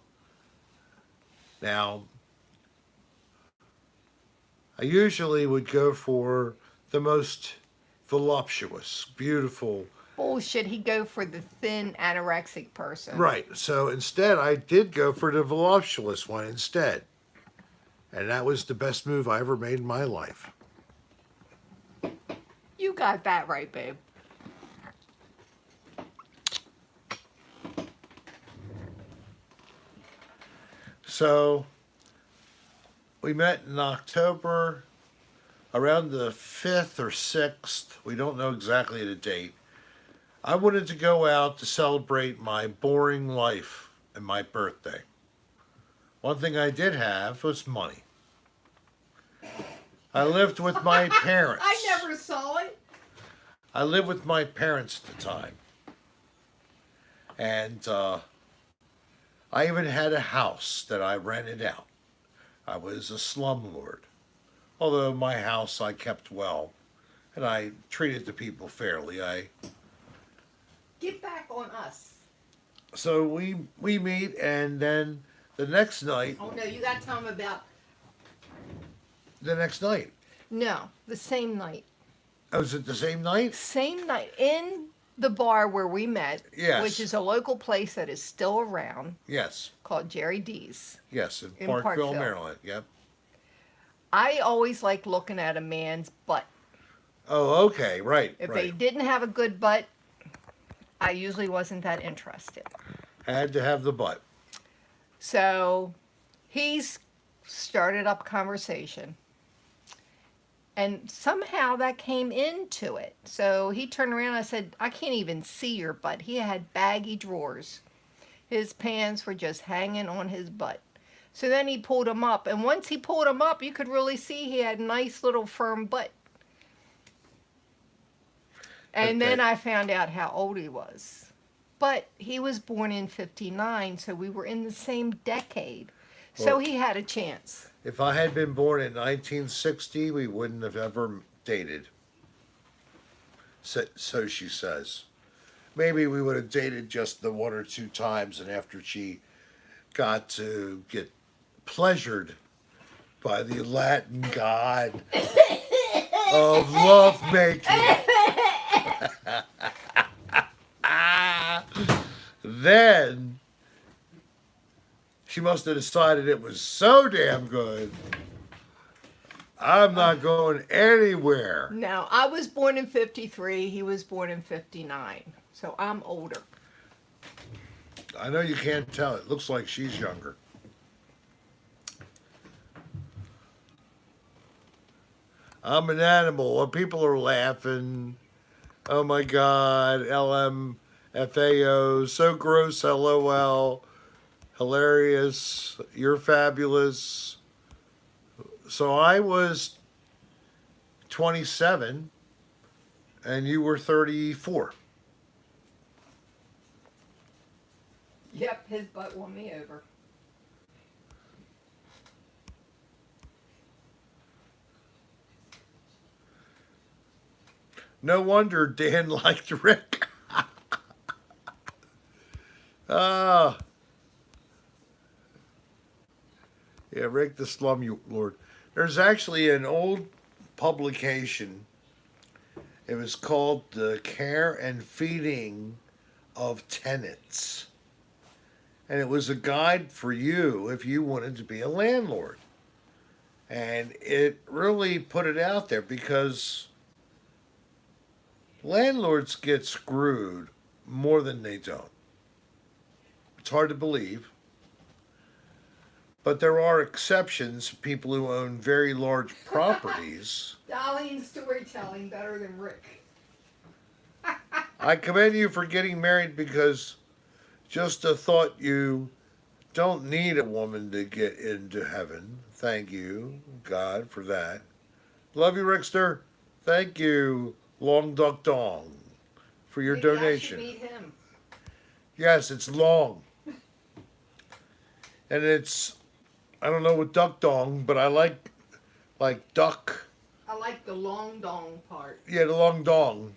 Now, I usually would go for the most voluptuous, beautiful. Bullshit, he'd go for the thin anorexic person. Right. So instead, I did go for the voluptuous one instead. And that was the best move I ever made in my life. You got that right, babe. So we met in October, around the 5th or 6th. We don't know exactly the date. I wanted to go out to celebrate my boring life and my birthday. One thing I did have was money. I lived with my parents. I never saw it. I lived with my parents at the time. And I even had a house that I rented out. I was a slumlord. Although my house I kept well. And I treated the people fairly. Get back on us. So we meet, and then the next night. Oh no, you got to tell them about. The next night. No, the same night. Oh, was it the same night? Same night in the bar where we met. Yes. Which is a local place that is still around. Yes. Called Jerry D's. Yes, in In Parkville, Parkville. Maryland. Yep. I always like looking at a man's butt. Oh, okay, right. If right. they didn't have a good butt, I usually wasn't that interested. Had to have the butt. So he's started up conversation. And somehow that came into it. So he turned around and I said, I can't even see your butt. He had baggy drawers. His pants were just hanging on his butt. So then he pulled them up. And once he pulled them up, you could really see he had a nice little firm butt. And Okay. then I found out how old he was. But he was born in 59, so we were in the same decade. So Well, he had a chance. If I had been born in 1960, we wouldn't have ever dated. So she says. Maybe we would have dated just the one or two times, and after she got to get pleasured by the Latin god of lovemaking, then she must have decided it was so damn good. I'm not going anywhere. Now, I was born in 53. He was born in 59. So I'm older. I know you can't tell. It looks like she's younger. I'm an animal. People are laughing. Oh my God. LMFAO. So gross. LOL. Hilarious. You're fabulous. So I was 27 and you were 34. Yep, his butt won me over. No wonder Dan liked Rick. Ah. Yeah, Rick the Slum Lord. There's actually an old publication. It was called The Care and Feeding of Tenants. And it was a guide for you if you wanted to be a landlord. And it really put it out there because landlords get screwed more than they don't. It's hard to believe. But there are exceptions, people who own very large properties. Dolline storytelling better than Rick. I commend you for getting married because just a thought you don't need a woman to get into heaven. Thank you, God, for that. Love you, Rickster. Thank you, Long Duck Dong, for your Maybe donation. I should meet him. Yes, it's long. And it's, I don't know what duck dong, but I like duck. I like the long dong part. Yeah, the long dong.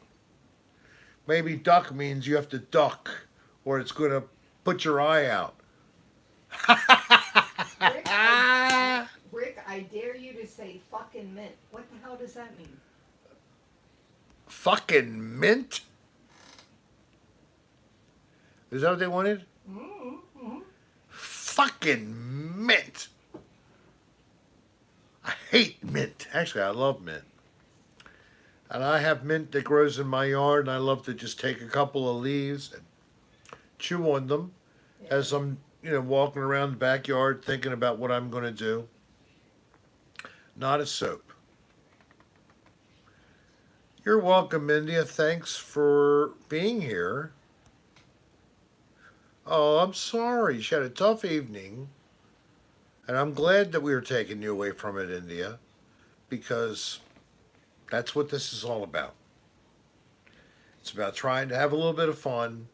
Maybe duck means you have to duck or it's going to put your eye out. Rick, I dare you to say fucking mint. What the hell does that mean? Fucking mint? Is that what they wanted? Mm-hmm. Fucking mint. I hate mint. Actually, I love mint. And I have mint that grows in my yard, and I love to just take a couple of leaves and chew on them as I'm, walking around the backyard thinking about what I'm going to do. Not a soap. You're welcome, India. Thanks for being here. Oh, I'm sorry. She had a tough evening. And I'm glad that we were taking you away from it, India, because that's what this is all about. It's about trying to have a little bit of fun.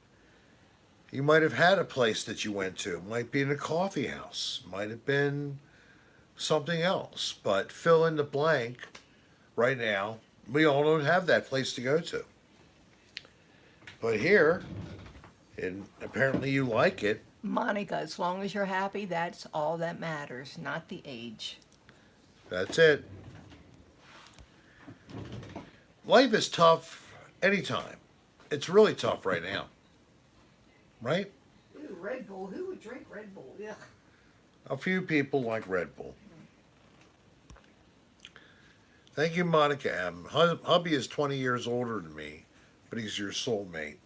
You might have had a place that you went to. It might be in a coffee house. It might have been something else. But fill in the blank right now. We all don't have that place to go to. But here, and apparently you like it. Monica, as long as you're happy, that's all that matters, not the age. That's it. Life is tough anytime. It's really tough right now. Right? Ooh, Red Bull. Who would drink Red Bull? Ugh. A few people like Red Bull. Thank you, Monica M. Hubby is 20 years older than me, but he's your soulmate.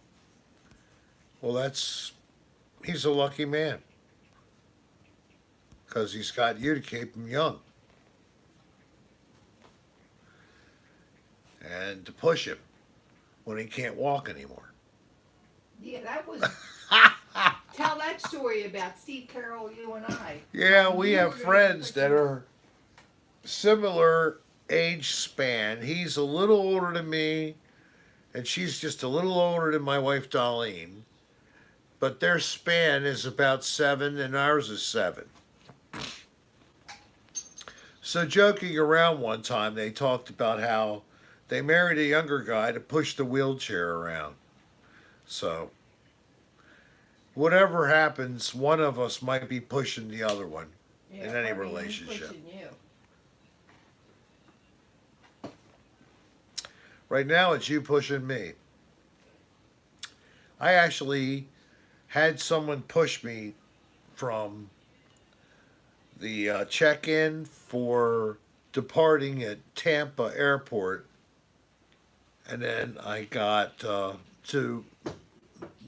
Well, he's a lucky man because he's got you to keep him young and to push him when he can't walk anymore. Yeah, that was. Tell that story about Steve Carroll, you and I. Yeah, we have friends that are similar age span. He's a little older than me, and she's just a little older than my wife, Dolline. But their span is about 7, and ours is 7. So joking around one time, they talked about how they married a younger guy to push the wheelchair around. So whatever happens, one of us might be pushing the other one in any relationship. Right now, it's you pushing me. I actually had someone push me from the check-in for departing at Tampa Airport, and then I got to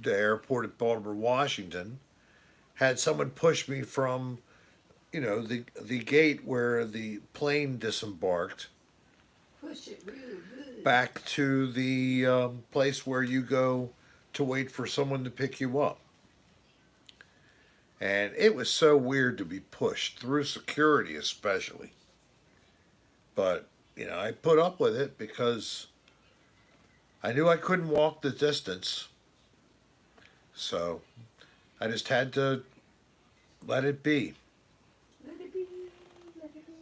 the airport at Baltimore, Washington. Had someone push me from, the gate where the plane disembarked. Push it real good. Back to the place where you go to wait for someone to pick you up. And it was so weird to be pushed through security, especially. But, I put up with it because I knew I couldn't walk the distance. So I just had to let it be. Let it be. Let it be.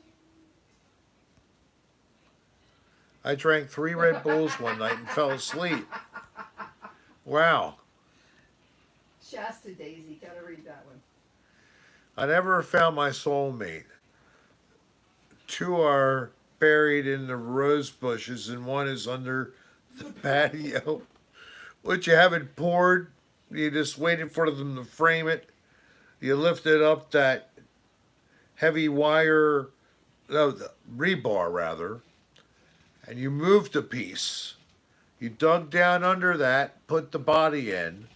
I drank 3 Red Bulls one night and fell asleep. Wow. Shasta Daisy, gotta read that one. I never found my soulmate. 2 are buried in the rose bushes and 1 is under the patio. What, you haven't poured? You just waited for them to frame it. You lifted up that heavy wire, no, the rebar rather, and you moved a piece. You dug down under that, put the body in,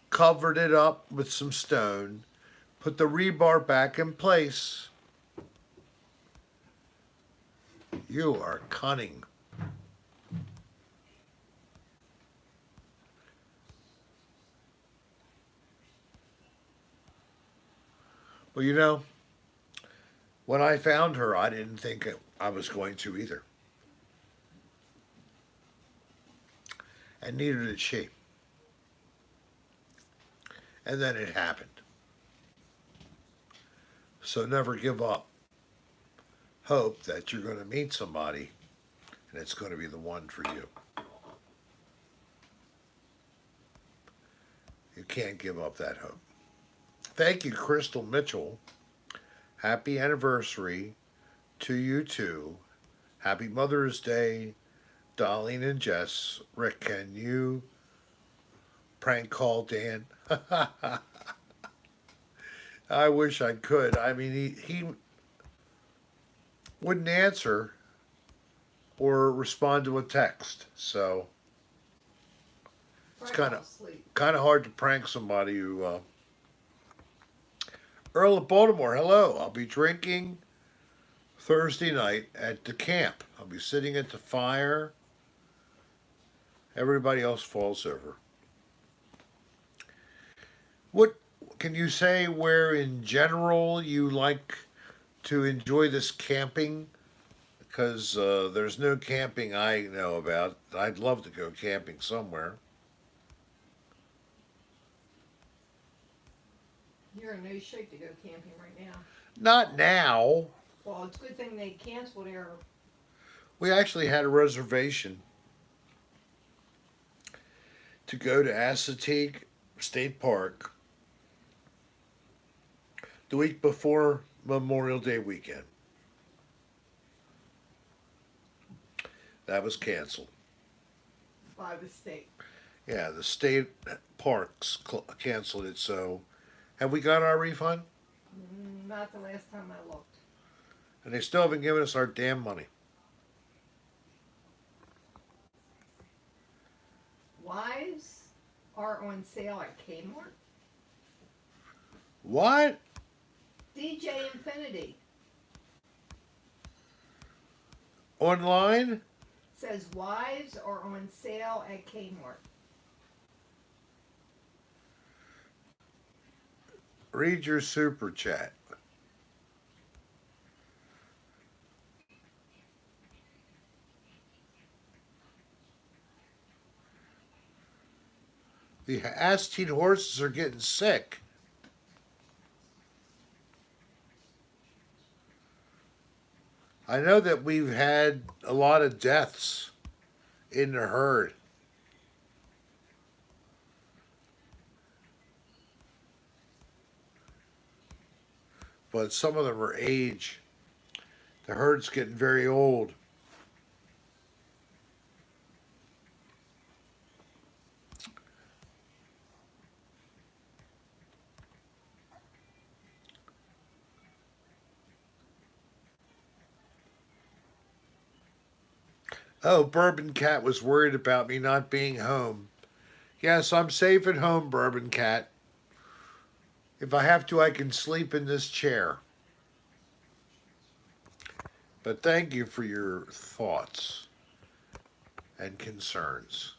covered it up with some stone, put the rebar back in place. You are cunning. Well, when I found her, I didn't think I was going to either. And neither did she. And then it happened. So never give up. Hope that you're going to meet somebody and it's going to be the one for you. You can't give up that hope. Thank you, Crystal Mitchell. Happy anniversary to you too. Happy Mother's Day, Dolline and Jess. Rick, can you prank call Dan? I wish I could. I mean, he wouldn't answer or respond to a text. So it's kind of hard to prank somebody who Earl of Baltimore, hello. I'll be drinking Thursday night at the camp. I'll be sitting at the fire Everybody else falls over. What can you say where in general you like to enjoy this camping? Because there's no camping I know about. I'd love to go camping somewhere. You're in no shape to go camping right now. Not now. Well, it's a good thing they canceled their. We actually had a reservation to go to Assateague State Park the week before Memorial Day weekend. That was canceled. By the state. Yeah, the state parks canceled it. So, have we got our refund? Not the last time I looked. And they still haven't given us our damn money. Wives are on sale at Kmart. What? DJ Infinity Online? says wives are on sale at Kmart. Read your super chat. The Assateague horses are getting sick. I know that we've had a lot of deaths in the herd. But some of them are age. The herd's getting very old. Oh, Bourbon Cat was worried about me not being home. Yes, I'm safe at home, Bourbon Cat. If I have to, I can sleep in this chair. But thank you for your thoughts and concerns.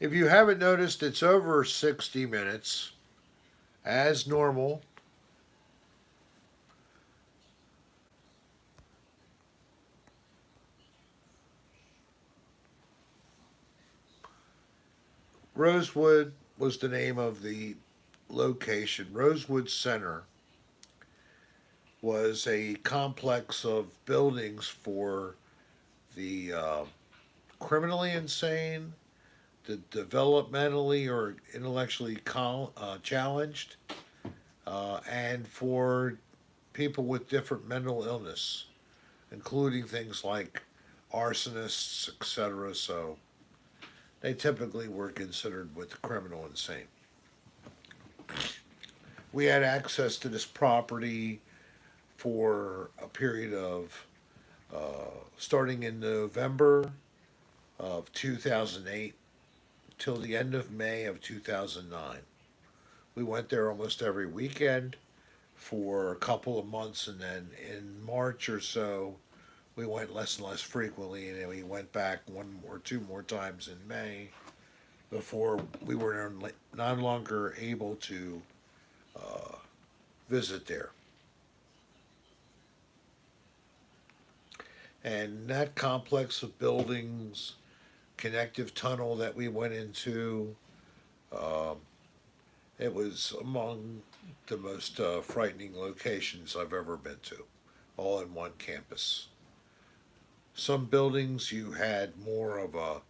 If you haven't noticed, it's over 60 minutes, as normal. Rosewood was the name of the location. Rosewood Center was a complex of buildings for the criminally insane, the developmentally or intellectually challenged, and for people with different mental illness, including things like arsonists, etc. So they typically were considered with the criminal insane. We had access to this property for a period of starting in November of 2008 till the end of May of 2009. We went there almost every weekend for a couple of months, and then in March or so, we went less and less frequently, and then we went back one or two more times in May before we were no longer able to visit there. And that complex of buildings, connective tunnel that we went into, um, it was among the most frightening locations I've ever been to, all in one campus. Some buildings you had more of a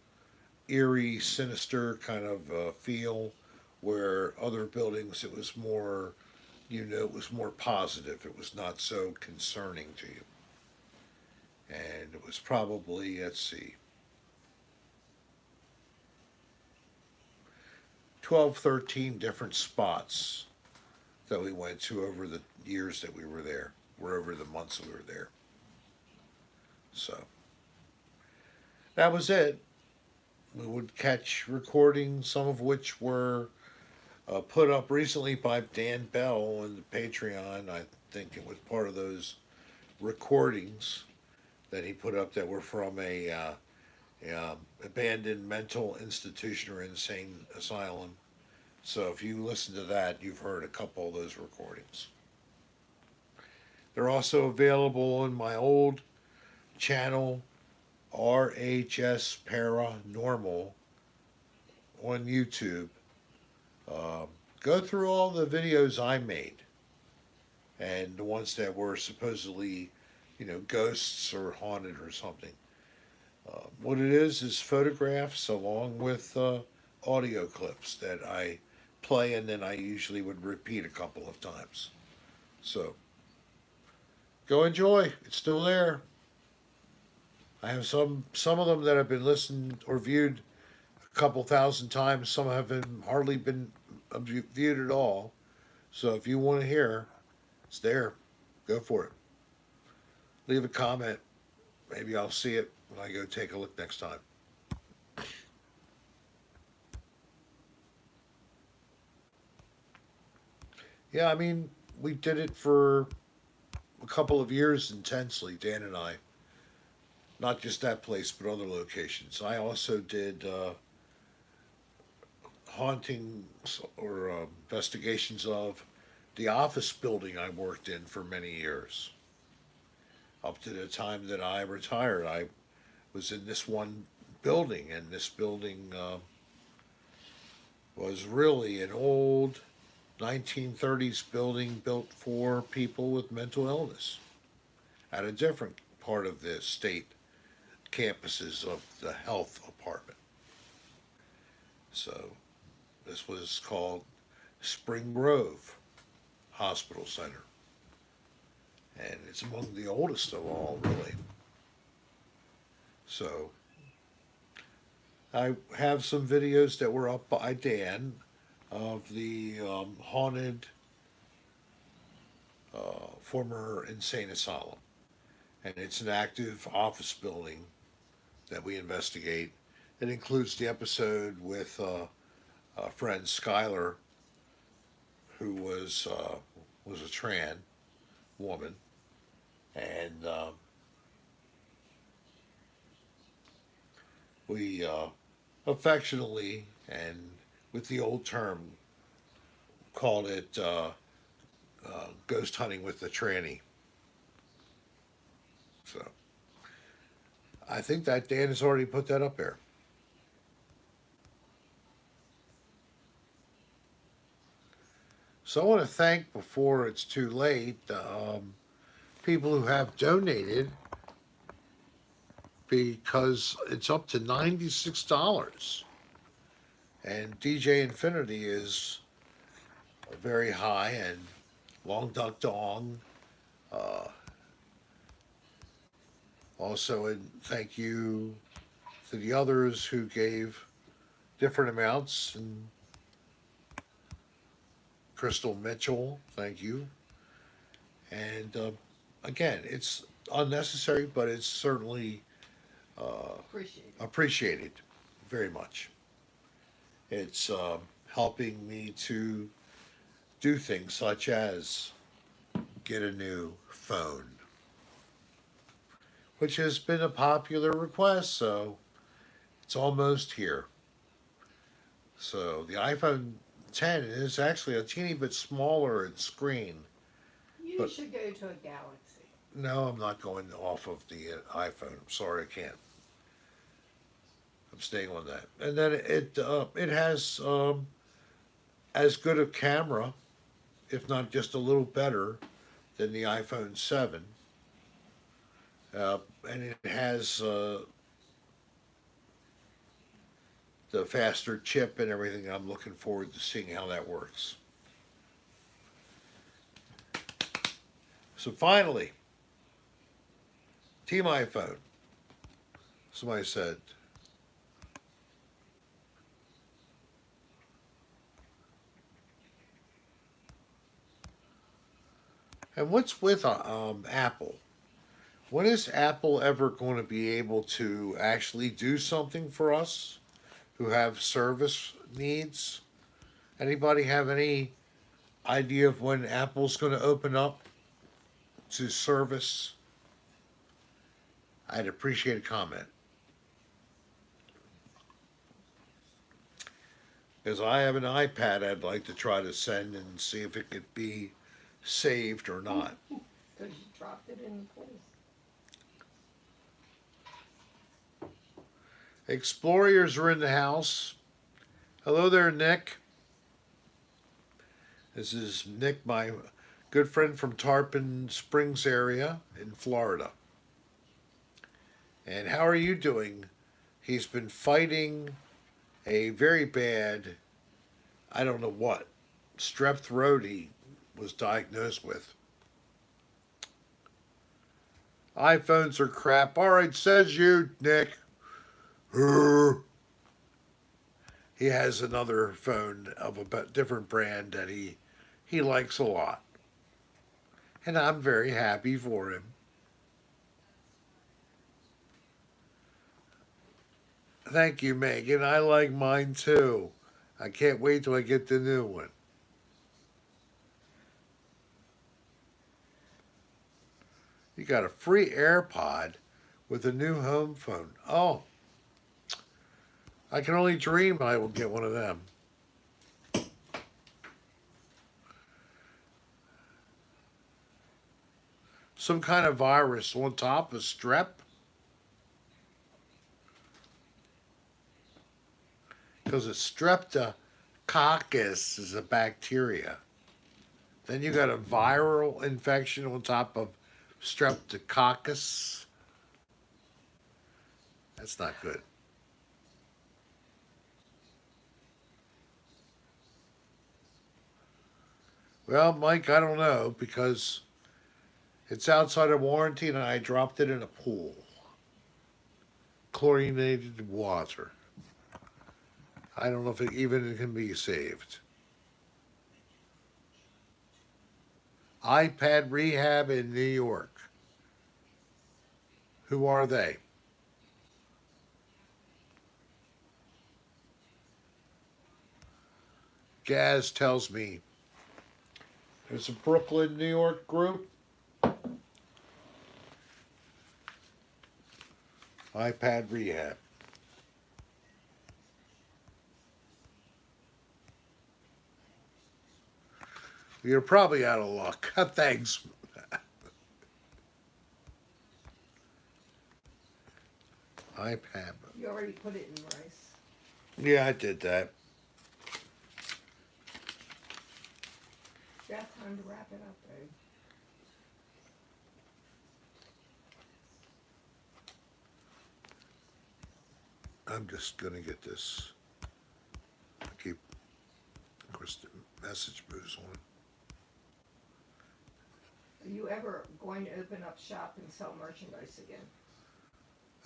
eerie, sinister kind of feel, where other buildings it was more, it was more positive. It was not so concerning to you. And it was probably, let's see, 12, 13 different spots that we went to over the years that we were there, or over the months we were there. So that was it. We would catch recordings, some of which were put up recently by Dan Bell on the Patreon. I think it was part of those recordings that he put up that were from a abandoned mental institution or insane asylum. So if you listen to that, you've heard a couple of those recordings. They're also available on my old channel, RHS Paranormal, on YouTube. Go through all the videos I made and the ones that were supposedly, ghosts or haunted or something. What it is photographs along with audio clips that I play and then I usually would repeat a couple of times. So go enjoy. It's still there. I have some of them that have been listened or viewed a couple thousand times. Some have been hardly been viewed at all. So if you want to hear, it's there. Go for it. Leave a comment. Maybe I'll see it when I go take a look next time. Yeah, I mean, we did it for a couple of years intensely, Dan and I. Not just that place, but other locations. I also did hauntings or investigations of the office building I worked in for many years. Up to the time that I retired, I was in this one building, and this building was really an old 1930s building built for people with mental illness at a different part of the state campuses of the health department. So this was called Spring Grove Hospital Center. And it's among the oldest of all, really. So I have some videos that were up by Dan of the haunted former insane asylum. And it's an active office building that we investigate. It includes the episode with friend Skylar, who was a trans woman, and we affectionately and with the old term called it ghost hunting with the tranny. So I think that Dan has already put that up there. So I want to thank, before it's too late, people who have donated, because it's up to $96. And DJ Infinity is very high, and Long Duck Dong. Also, and thank you to the others who gave different amounts. And Crystal Mitchell, thank you. And again, it's unnecessary, but it's certainly appreciated very much. It's helping me to do things such as get a new phone, which has been a popular request, so it's almost here. So the iPhone 10 is actually a teeny bit smaller in screen. You should go to a Galaxy. No, I'm not going off of the iPhone. I'm sorry, I can't. I'm staying on that. And then it has as good a camera, if not just a little better, than the iPhone 7. And it has the faster chip and everything. I'm looking forward to seeing how that works. So finally, Team iPhone. Somebody said, and what's with Apple? When is Apple ever going to be able to actually do something for us who have service needs? Anybody have any idea of when Apple's going to open up to service? I'd appreciate a comment. Because I have an iPad I'd like to try to send and see if it could be saved or not. Because you dropped it in the place. Explorers are in the house. Hello there, Nick. This is Nick, my good friend from Tarpon Springs area in Florida. And how are you doing? He's been fighting a very bad, I don't know what, strep throat he was diagnosed with. iPhones are crap. All right, says you, Nick. He has another phone of a different brand that he likes a lot. And I'm very happy for him. Thank you, Megan. I like mine too. I can't wait till I get the new one. You got a free AirPod with a new home phone. Oh, I can only dream I will get one of them. Some kind of virus on top of strep. Because it's streptococcus is a bacteria. Then you got a viral infection on top of streptococcus. That's not good. Well, Mike, I don't know because it's outside of warranty and I dropped it in a pool. Chlorinated water. I don't know if it even can be saved. iPad Rehab in New York. Who are they? Gaz tells me there's a Brooklyn, New York group. iPad Rehab. You're probably out of luck. Thanks. iPad. You already put it in rice. Yeah, I did that. You got time to wrap it up, babe. I'm just gonna get this. I keep, of course, the message moves on. Are you ever going to open up shop and sell merchandise again?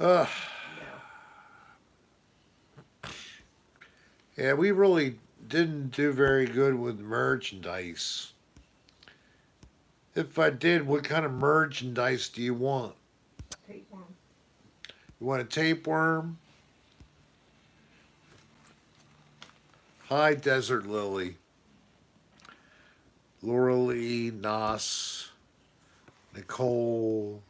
Uh, No. yeah, we really didn't do very good with merchandise. If I did, what kind of merchandise do you want? Tapeworm. You want a tapeworm? Hi, Desert Lily. Laura Lee, Nas, Nicole,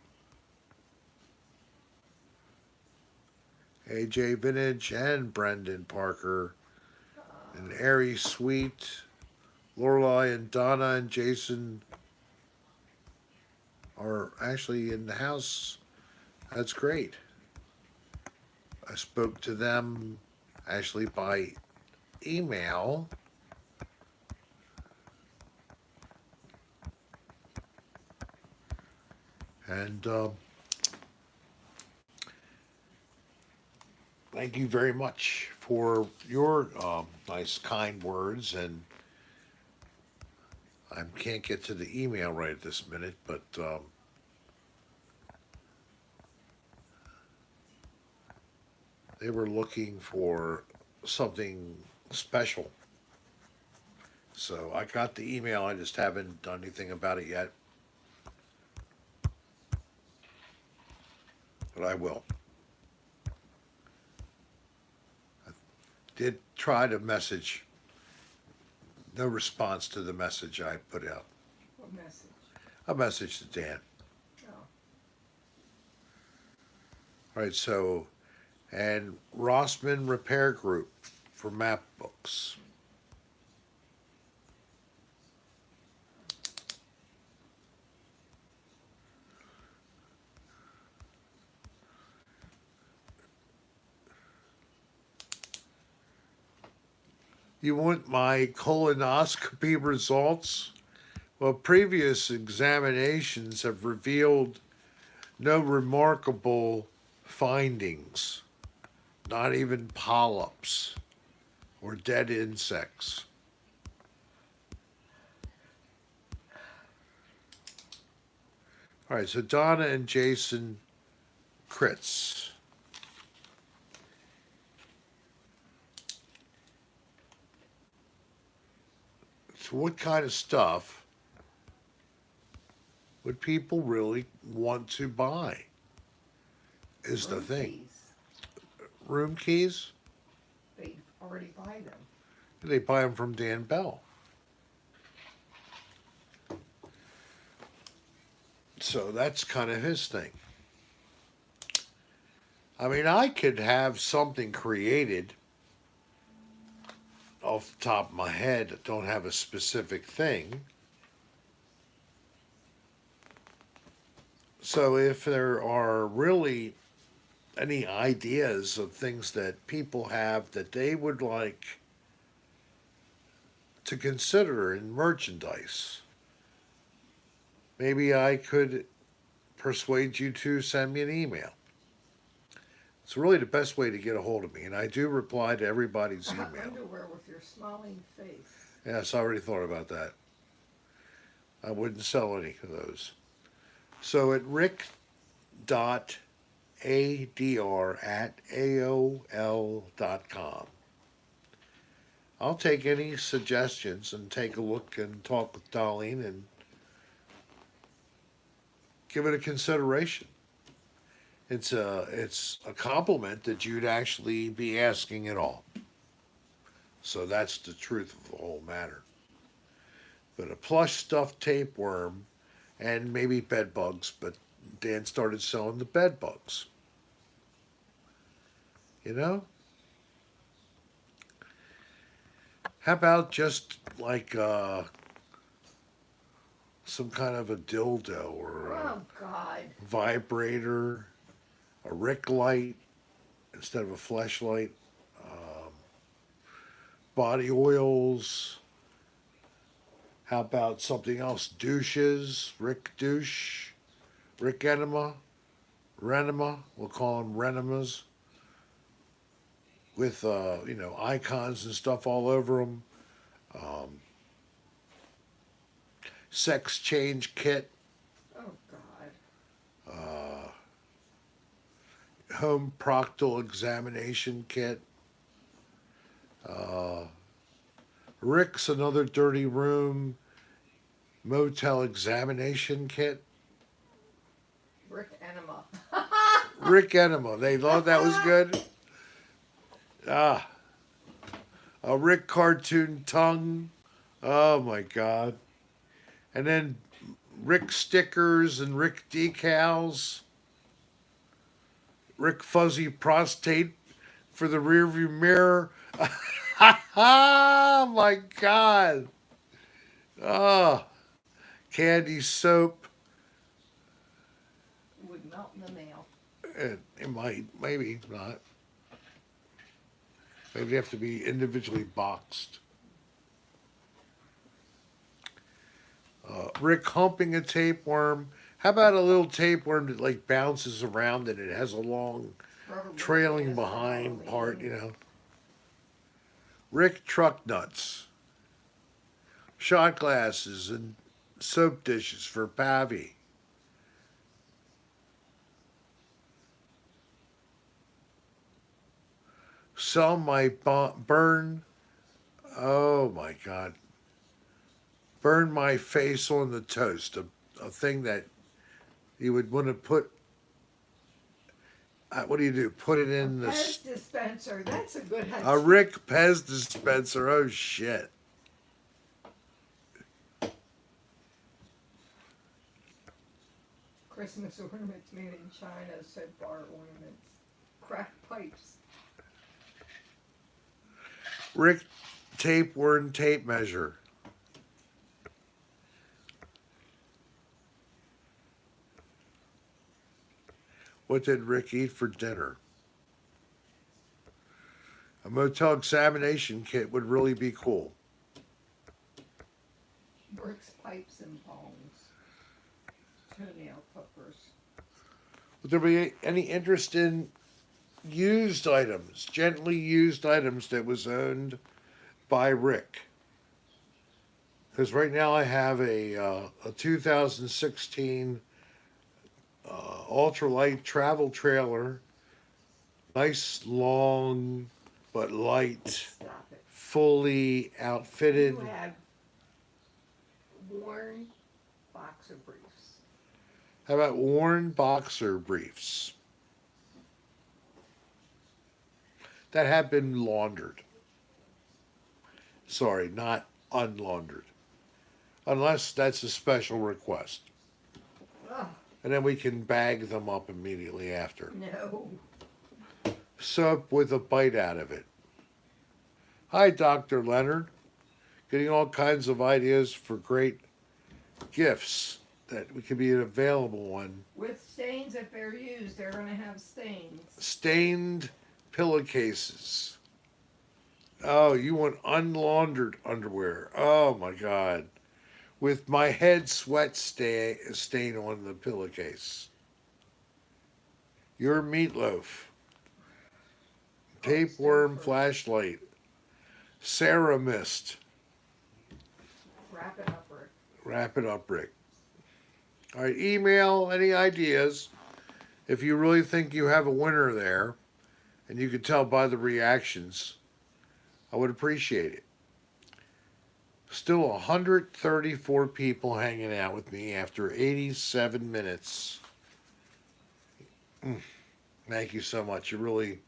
AJ Vintage, and Brendan Parker, and Ari Sweet, Lorelai and Donna and Jason are actually in the house. That's great. I spoke to them actually by email. And thank you very much for your nice, kind words. And I can't get to the email right at this minute, but they were looking for something special. So I got the email. I just haven't done anything about it yet. But I will. I did try to message. No response to the message I put out. What message? A message to Dan. Oh. All right, so, and Rossman Repair Group for map books. You want my colonoscopy results? Well, previous examinations have revealed no remarkable findings, not even polyps or dead insects. All right, so Donna and Jason crits. So what kind of stuff would people really want to buy is the Room thing. keys. Room keys? They already buy them. They buy them from Dan Bell. So that's kind of his thing. I mean, I could have something created off the top of my head that don't have a specific thing. So if there are really any ideas of things that people have that they would like to consider in merchandise, maybe I could persuade you to send me an email. It's really the best way to get a hold of me, and I do reply to everybody's email. Underwear with your smiling face. Yes, I already thought about that. I wouldn't sell any of those. So at rick.adr@aol.com. I'll take any suggestions and take a look and talk with Dolline and give it a consideration. It's a compliment that you'd actually be asking it all. So that's the truth of the whole matter. But a plush stuffed tapeworm and maybe bed bugs, but Dan started selling the bed bugs. You know? How about just like some kind of a dildo or a Oh, God. vibrator, a Rick light instead of a fleshlight, body oils. How about something else? Douches, Rick douche, Rick enema, renema. We'll call them renemas with icons and stuff all over them. Sex change kit, Oh, God. home proctal examination kit. Rick's another dirty room motel examination kit. Brick enema. Rick enema. They thought that was good. Ah, a Rick cartoon tongue. Oh my God. And then Rick stickers and Rick decals. Rick fuzzy prostate for the rearview mirror. Oh my God. Oh, candy soap. Would melt in the mail. It might, maybe not. Maybe they have to be individually boxed. Rick humping a tapeworm. How about a little tapeworm that like bounces around and it has a long Rubber trailing band. behind part, you know? Rick truck nuts. Shot glasses and soap dishes for Pavi. Some might burn. Oh my God. Burn my face on the toast. A thing that you would want to put. What do you do? Put it in the. Pez dispenser. That's a good idea. A Rick Pez dispenser. Oh shit. Christmas ornaments made in China, soap bar ornaments. Crack pipes. Rick tapeworm tape measure. What did Rick eat for dinner? A motel examination kit would really be cool. Bricks, pipes, and bongs. Toenail clippers. Would there be any interest in used items, gently used items that was owned by Rick? Because right now I have a 2016 ultralight travel trailer, nice long but light, Stop it. fully outfitted. You have worn boxer briefs. How about worn boxer briefs that have been laundered? Sorry, not unlaundered. Unless that's a special request. Oh, And then we can bag them up immediately after. no. Soap with a bite out of it. Hi, Dr. Leonard. Getting all kinds of ideas for great gifts that we could be available on. With stains, if they're used, they're going to have stains. Stained pillowcases. Oh, you want unlaundered underwear. Oh, my God. With my head sweat stain on the pillowcase. Your meatloaf. Tapeworm flashlight. Sarah mist. Wrap it up, Rick. Wrap it up, Rick. All right, email any ideas. If you really think you have a winner there, and you could tell by the reactions, I would appreciate it. Still 134 people hanging out with me after 87 minutes. Thank you so much. You really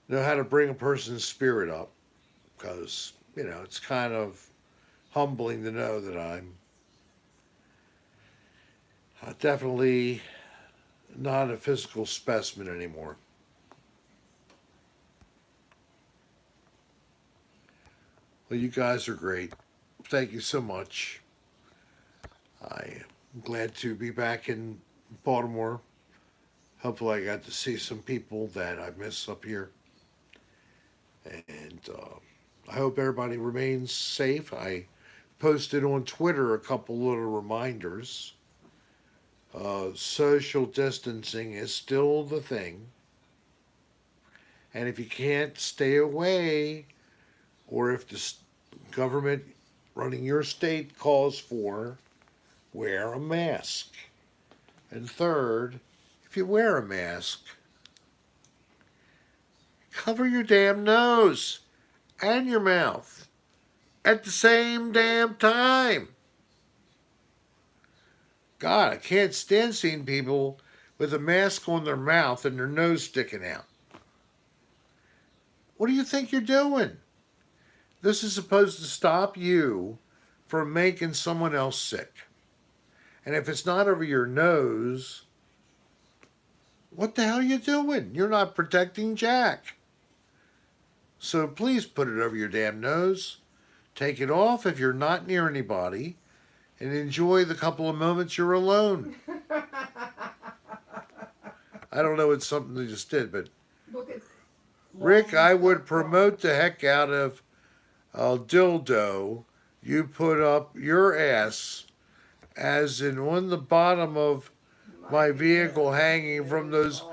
know how to bring a person's spirit up, because, you know, it's kind of humbling to know that I'm definitely not a physical specimen anymore. Well, you guys are great. Thank you so much. I'm glad to be back in Baltimore. Hopefully I got to see some people that I miss up here. And I hope everybody remains safe. I posted on Twitter a couple little reminders. Social distancing is still the thing. And if you can't stay away, or if the government running your state calls for, wear a mask. And third, if you wear a mask, cover your damn nose and your mouth at the same damn time. God, I can't stand seeing people with a mask on their mouth and their nose sticking out. What do you think you're doing? This is supposed to stop you from making someone else sick. And if it's not over your nose, what the hell are you doing? You're not protecting Jack. So please put it over your damn nose. Take it off if you're not near anybody. And enjoy the couple of moments you're alone. I don't know, it's something they just did, but Look at Rick, I would promote the heck out of a dildo you put up your ass, as in on the bottom of my vehicle, hanging from those.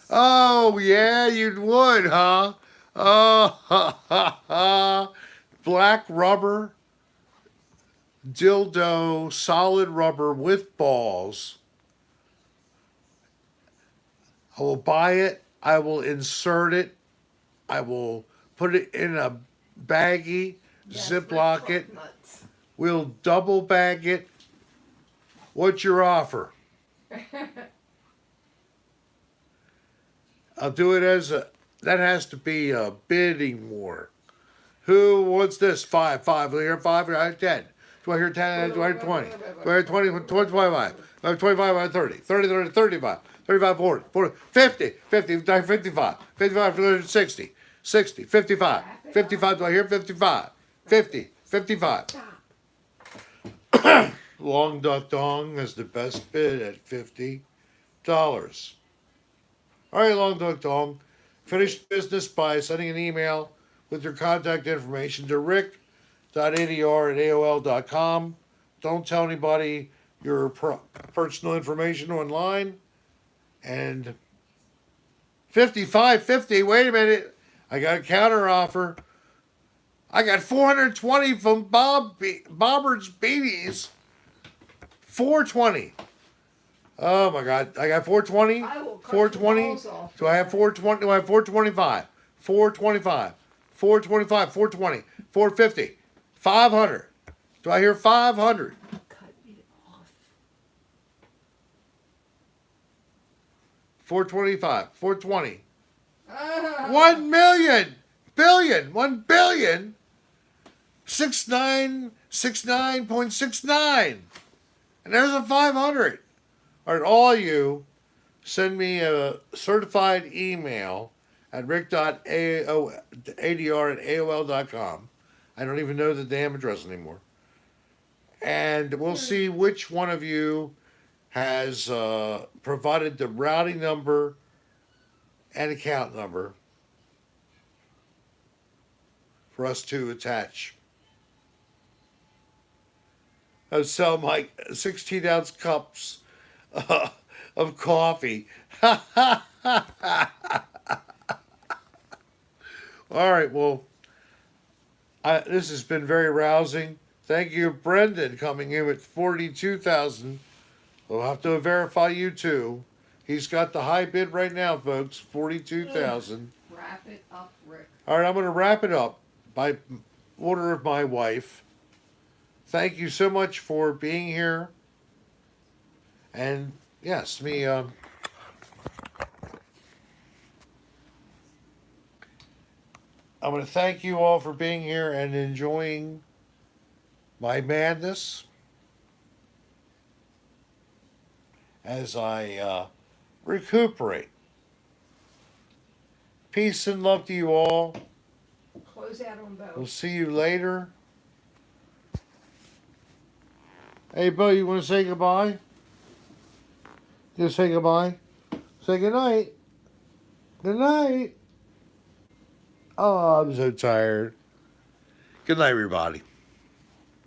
Oh, yeah, you would, huh? Oh, ha, ha, ha. Black rubber dildo, solid rubber with balls. I will buy it. I will insert it. I will put it in a baggie, Ziploc it. We'll double bag it. What's your offer? I'll do it as a, that has to be a bidding war. Who wants this? Five. Do I hear 5? Do I hear 10? Do I hear 10? Do I hear 20? Do I hear 20? 25. Do I hear 25? I hear 30. 30, 35. 35, 40, 50, 50, 55, 55, 60, 60, 55, 55, do I hear 55? 50, 55. Long Duck Dong has the best bid at $50. All right, Long Duck Dong, Finish business by sending an email with your contact information to rick.adr@aol.com. Don't tell anybody your personal information online. And 55.50. Wait a minute. I got a counter offer. I got 420 from Bobber's Beanies. 420. Oh my God. I got 420. I will cut 420. your balls off. Do I have 420? Do I have 425? 425. 425. 420. 450. 500. Do I hear 500? Cut it off. 425. 420. 1 million. Billion. 1 billion. 6969.69. And there's a 500. All right, all you send me a certified email at rick.adr@aol.com. I don't even know the damn address anymore. And we'll see which one of you has provided the routing number and account number for us to attach. I'll sell my 16-ounce cups of coffee. All right, well, this has been very rousing. Thank you, Brendan, coming in with 42,000. We'll have to verify you too. He's got the high bid right now, folks. 42,000. Wrap it up, Rick. All right, I'm going to wrap it up by order of my wife. Thank you so much for being here. And yes, I'm going to thank you all for being here and enjoying my madness as I recuperate. Peace and love to you all. Close out on both. We'll see you later. Hey, Bo, you want to say goodbye? You say goodbye? Say good night. Good night. Oh, I'm so tired. Good night, everybody.